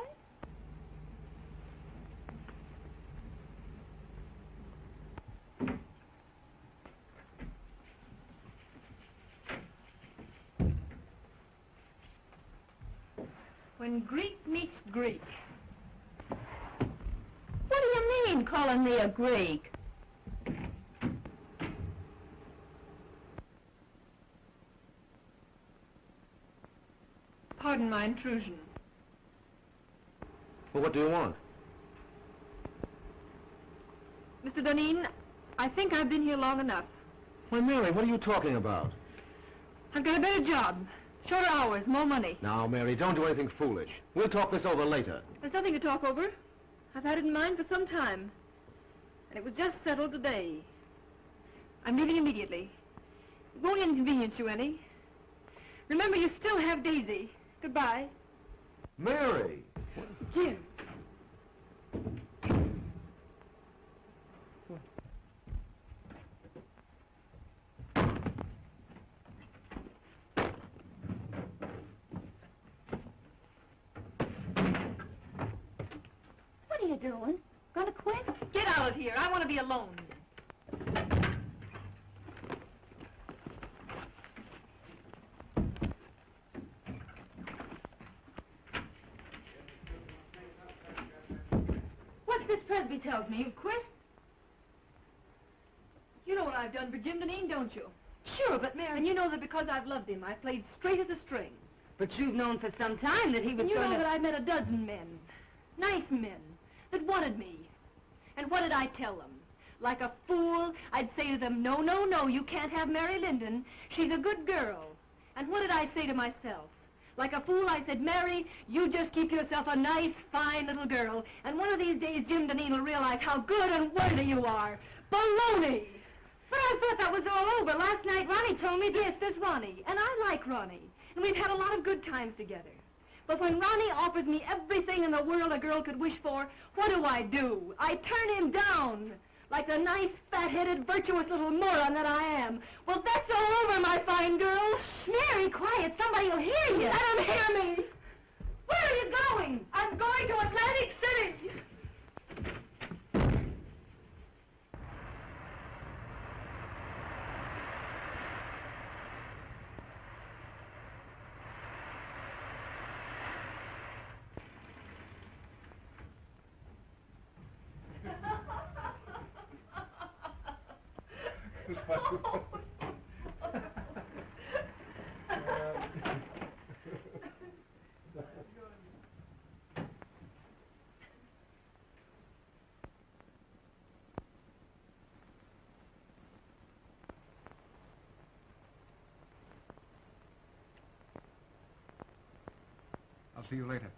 When Greek meets Greek. What do you mean, calling me a Greek? Pardon my intrusion. Well, what do you want? Mr. Duneen, I think I've been here long enough. Why, Mary, what are you talking about? I've got a better job. Shorter hours, more money. Now, Mary, don't do anything foolish. We'll talk this over later. There's nothing to talk over. I've had it in mind for some time. And it was just settled today. I'm leaving immediately. It won't inconvenience you any. Remember, you still have Daisy. Goodbye. Mary! Jim. What are you doing? Gonna quit? Get out of here. I want to be alone. What's this Presby tells me? You've quit? You know what I've done for Jim Duneen, don't you? Sure, but Mary, and you know that because I've loved him, I've played straight as a string. But you've known for some time that he was And you going know to... that I've met a dozen men, nice men, that wanted me. And what did I tell them? Like a fool, I'd say to them, no, no, no, you can't have Mary Linden. She's a good girl. And what did I say to myself? Like a fool, I said, Mary, you just keep yourself a nice, fine little girl, and one of these days Jim Duneen will realize how good and worthy you are. Baloney! But I thought that was all over. Last night, Ronnie told me this. There's Ronnie, and I like Ronnie, and we've had a lot of good times together. But when Ronnie offers me everything in the world a girl could wish for, what do? I turn him down, like the nice, fat-headed, virtuous little moron that I am. Well, that's all over, my fine girl. Mary, quiet. Somebody will hear you. Let him hear me. Where are you going? I'm going to Atlantic City. I'll see you later.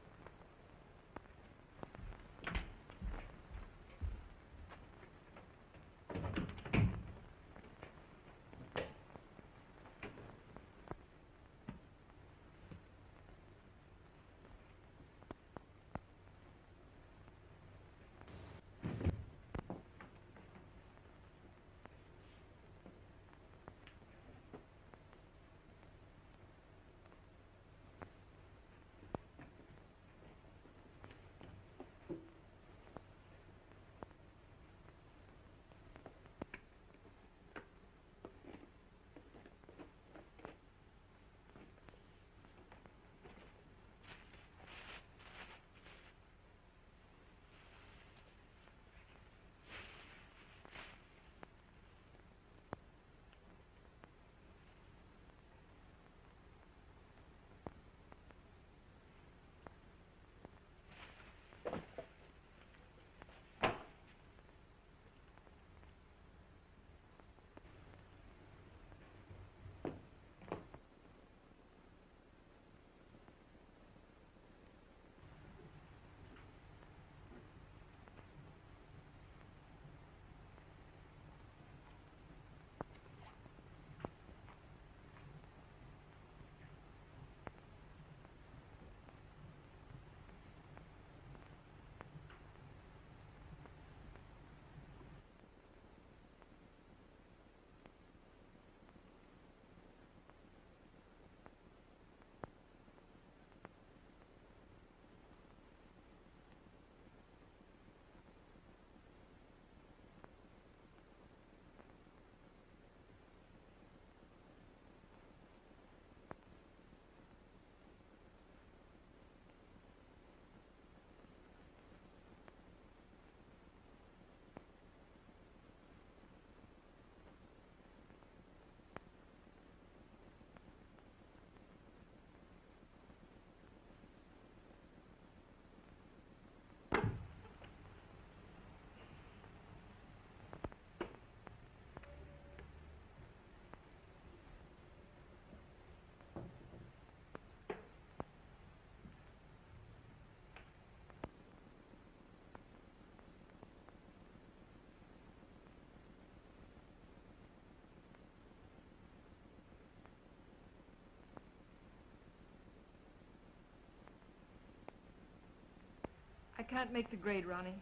can't make the grade, Ronnie.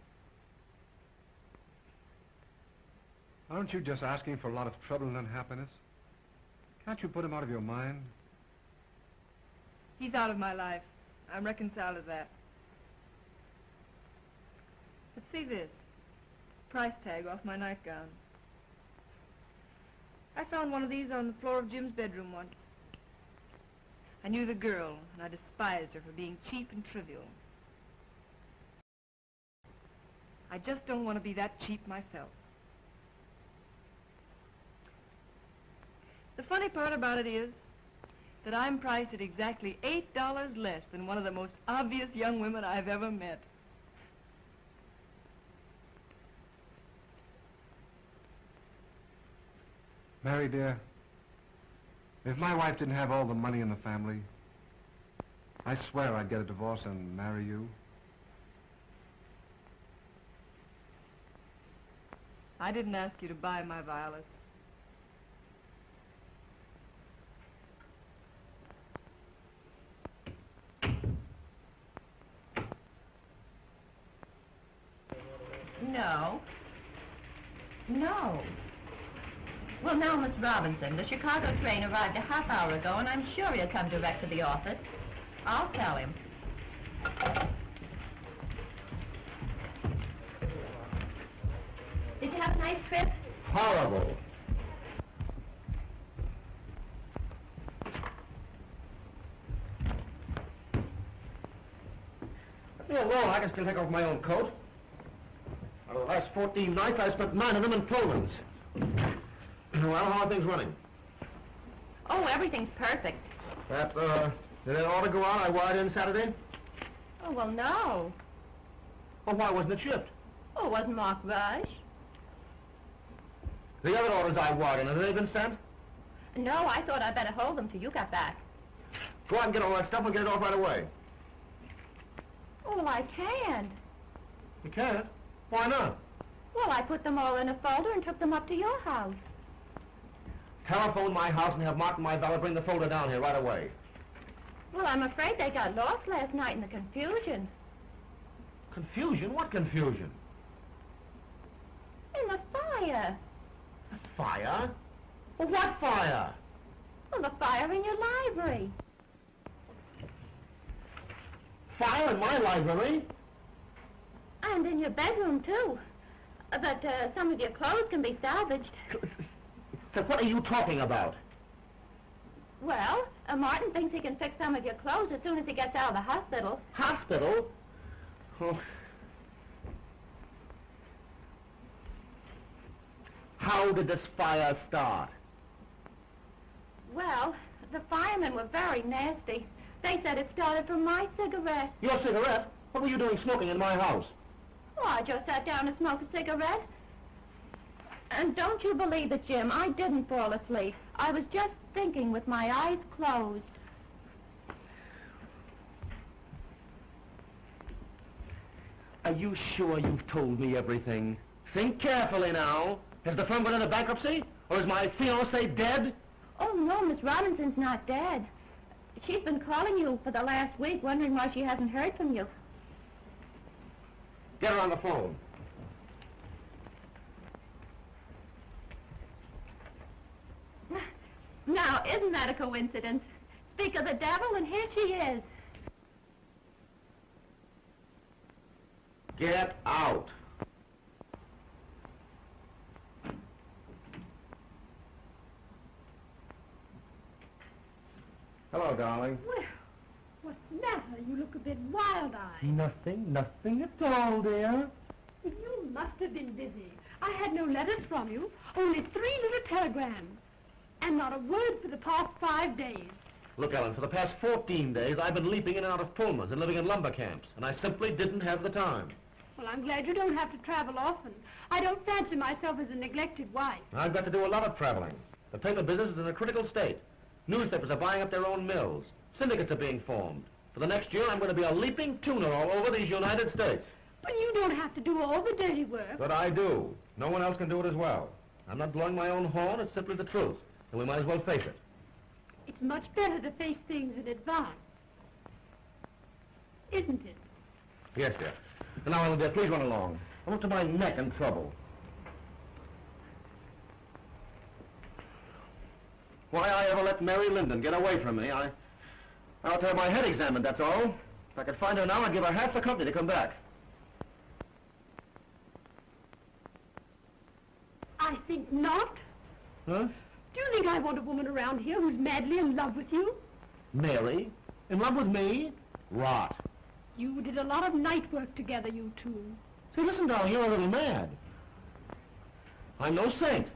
Aren't you just asking for a lot of trouble and unhappiness? Can't you put him out of your mind? He's out of my life. I'm reconciled to that. But see this. Price tag off my nightgown. I found one of these on the floor of Jim's bedroom once. I knew the girl, and I despised her for being cheap and trivial. I just don't want to be that cheap myself. The funny part about it is that I'm priced at exactly $8 less than one of the most obvious young women I've ever met. Mary, dear, if my wife didn't have all the money in the family, I swear I'd get a divorce and marry you. I didn't ask you to buy my violets. No. No. Well, now, Miss Robinson, the Chicago train arrived a half hour ago, and I'm sure he'll come direct to the office. I'll tell him. Did you have a nice trip? Horrible. Yeah, well, I can still take off my own coat. Out of the last 14 nights, I spent 9 of them in Pullmans. Well, how are things running? Oh, everything's perfect. Did that order go out I wired in Saturday? Oh, well, no. Well, why wasn't it shipped? Oh, it wasn't marked rush. The other orders I wired in, have they been sent? No, I thought I'd better hold them till you got back. Go out and get all that stuff and get it off right away. Oh, well, I can't. You can't? Why not? Well, I put them all in a folder and took them up to your house. Telephone my house and have Mark and my valet bring the folder down here right away. Well, I'm afraid they got lost last night in the confusion. Confusion? What confusion? In the fire. Fire? Well, what fire? Well, the fire in your library. Fire in my library? And in your bedroom, too. But some of your clothes can be salvaged. So what are you talking about? Well, Martin thinks he can fix some of your clothes as soon as he gets out of the hospital. Hospital? Oh. How did this fire start? Well, the firemen were very nasty. They said it started from my cigarette. Your cigarette? What were you doing smoking in my house? Well, I just sat down to smoke a cigarette. And don't you believe it, Jim, I didn't fall asleep. I was just thinking with my eyes closed. Are you sure you've told me everything? Think carefully now. Has the firm gone into bankruptcy? Or is my fiancée dead? Oh, no, Miss Robinson's not dead. She's been calling you for the last week, wondering why she hasn't heard from you. Get her on the phone. Now, isn't that a coincidence? Speak of the devil, and here she is. Get out. Hello, darling. Well, what's the matter? You look a bit wild-eyed. Nothing at all, dear. You must have been busy. I had no letters from you, only 3 little telegrams. And not a word for the past 5 days. Look, Ellen, for the past 14 days, I've been leaping in and out of Pullmans and living in lumber camps, and I simply didn't have the time. Well, I'm glad you don't have to travel often. I don't fancy myself as a neglected wife. I've got to do a lot of traveling. The paper business is in a critical state. Newspapers are buying up their own mills. Syndicates are being formed. For the next year, I'm going to be a leaping tuner all over these United States. But you don't have to do all the dirty work. But I do. No one else can do it as well. I'm not blowing my own horn. It's simply the truth. And we might as well face it. It's much better to face things in advance. Isn't it? Yes, dear. And now, Ellen, please run along. I'm up to my neck in trouble. Why I ever let Mary Linden get away from me, I'll have my head examined, that's all. If I could find her now, I'd give her half the company to come back. I think not. Huh? Do you think I want a woman around here who's madly in love with you? Mary? In love with me? Rot. You did a lot of night work together, you two. Say, listen, darling, you're a little mad. I'm no saint.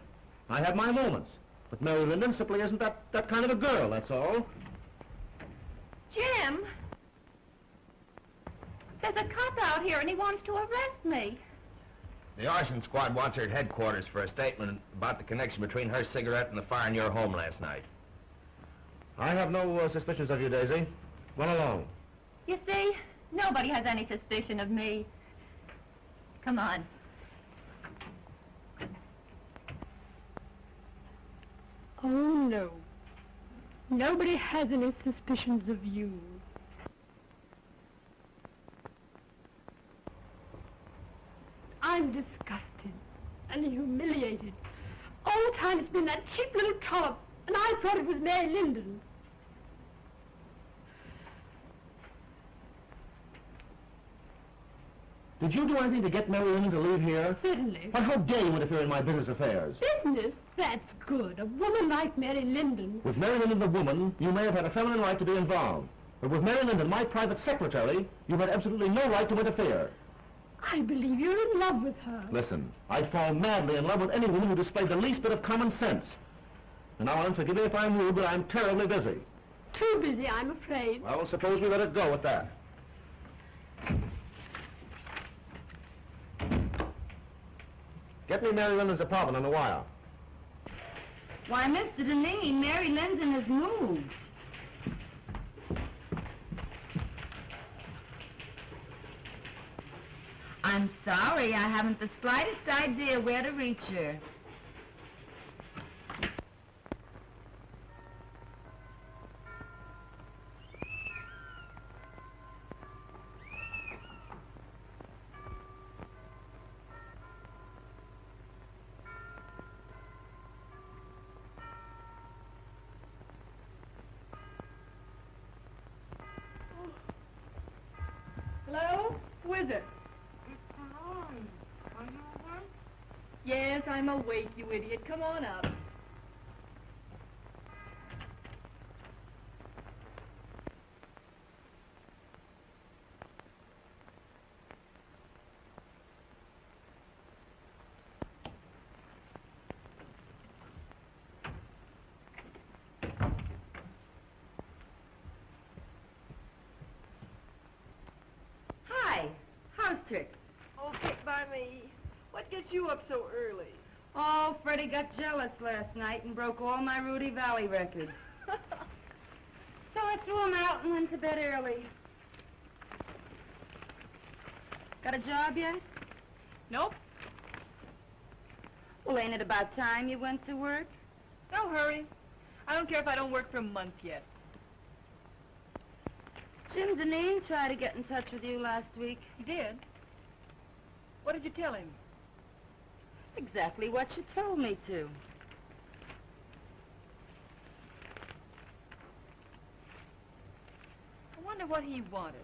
I have my moments. But Mary Linden simply isn't that kind of a girl, that's all. Jim! There's a cop out here and he wants to arrest me. The arson squad wants her at headquarters for a statement about the connection between her cigarette and the fire in your home last night. I have no suspicions of you, Daisy. Run along. You see, nobody has any suspicion of me. Come on. Oh, no. Nobody has any suspicions of you. I'm disgusted and humiliated. All the time it's been that cheap little trollop, and I thought it was Mary Linden. Did you do anything to get Mary Linden to leave here? Certainly. But how dare you interfere in my business affairs? Business? That's good. A woman like Mary Linden. With Mary Linden the woman, you may have had a feminine right to be involved. But with Mary Linden, my private secretary, you had absolutely no right to interfere. I believe you're in love with her. Listen, I'd fall madly in love with any woman who displayed the least bit of common sense. And now, Ellen, forgive me if I'm rude, but I'm terribly busy. Too busy, I'm afraid. Well, suppose we let it go at that. Get me Mary Linden's apartment on the wire. Why, Mr. Duneen, Mary Linden has moved. I'm sorry, I haven't the slightest idea where to reach her. Hello? Who is it? Yes, I'm awake, you idiot. Come on up. Hi, house trick. Oh, sit by me. What gets you up so early? Oh, Freddie got jealous last night and broke all my Rudy Valley records. So I threw him out and went to bed early. Got a job yet? Nope. Well, ain't it about time you went to work? No hurry. I don't care if I don't work for a month yet. Jim Duneen tried to get in touch with you last week. He did? What did you tell him? Exactly what you told me to. I wonder what he wanted.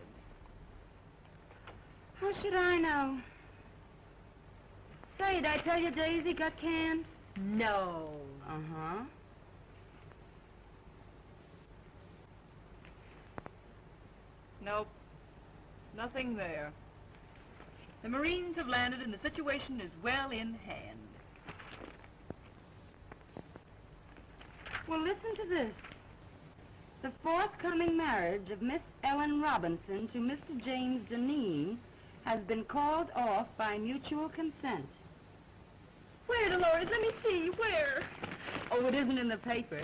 How should I know? Say, did I tell you Daisy got canned? No. Uh-huh. Nope. Nothing there. The Marines have landed and the situation is well in hand. Well, listen to this. The forthcoming marriage of Miss Ellen Robinson to Mr. James Duneen has been called off by mutual consent. Where, Dolores? Let me see. Where? Oh, it isn't in the paper,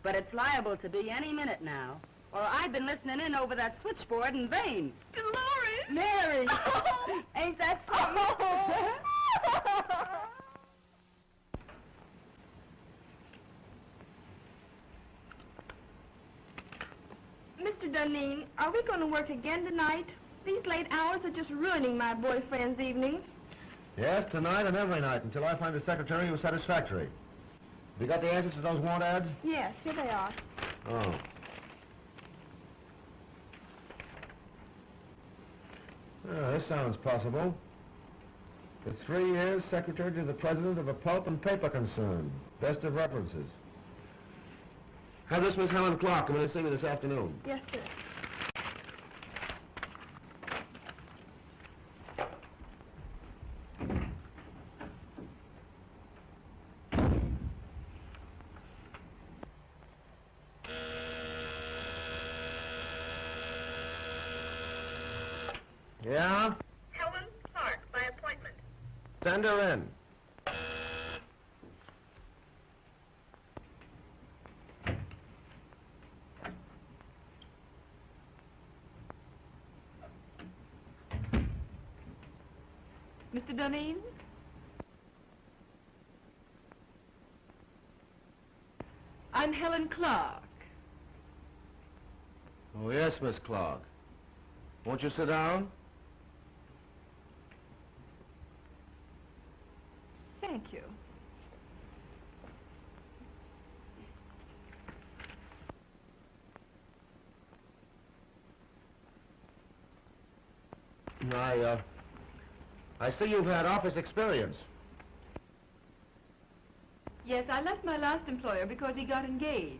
but it's liable to be any minute now. Or I've been listening in over that switchboard in vain. Dolores! Mary! Oh. Ain't that something? Mr. Duneen, are we going to work again tonight? These late hours are just ruining my boyfriend's evenings. Yes, tonight and every night, until I find a secretary who's satisfactory. Have you got the answers to those want ads? Yes, here they are. Oh. This sounds possible. For 3 years, secretary to the president of a pulp and paper concern. Best of references. Have this Miss Helen Clark come in and see me this afternoon. Yes, sir. Yeah? Helen Clark, by appointment. Send her in. Mr. Duneen? I'm Helen Clark. Oh, yes, Miss Clark. Won't you sit down? Thank you. I see you've had office experience. Yes, I left my last employer because he got engaged.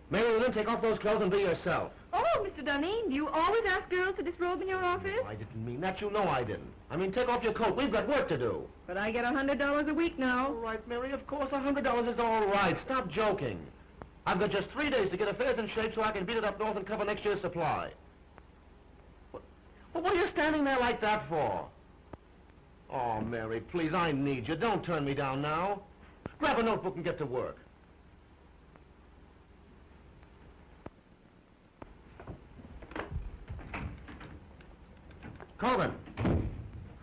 Maybe you then take off those clothes and be yourself. Oh, Mr. Duneen, do you always ask girls to disrobe in your office? I didn't mean that. You know I didn't. I mean, take off your coat. We've got work to do. But I get $100 a week now. All right, Mary, of course, $100 is all right. Stop joking. I've got just 3 days to get affairs in shape so I can beat it up north and cover next year's supply. Well, what are you standing there like that for? Oh, Mary, please, I need you. Don't turn me down now. Grab a notebook and get to work. Colvin,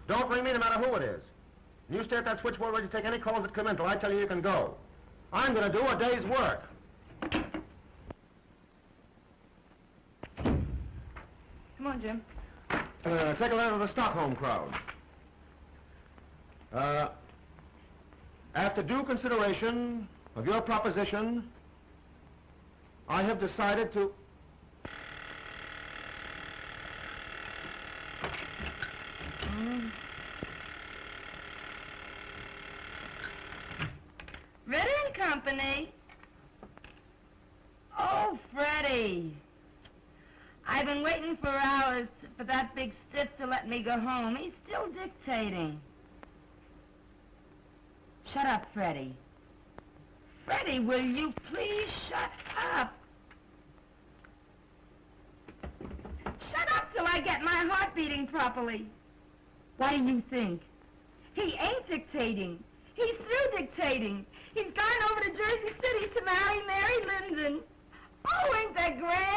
don't ring me no matter who it is. You stay at that switchboard ready to take any calls that come in till I tell you you can go. I'm going to do a day's work. Come on, Jim. Take a letter to the Stockholm crowd. After due consideration of your proposition, I have decided to... Ritter and Company. Oh, Freddie. I've been waiting for hours for that big stiff to let me go home. He's still dictating. Shut up, Freddie. Freddie, will you please shut up? Shut up till I get my heart beating properly. What do you think? He ain't dictating. He's through dictating. He's gone over to Jersey City to marry Mary Linden. Oh, ain't that grand?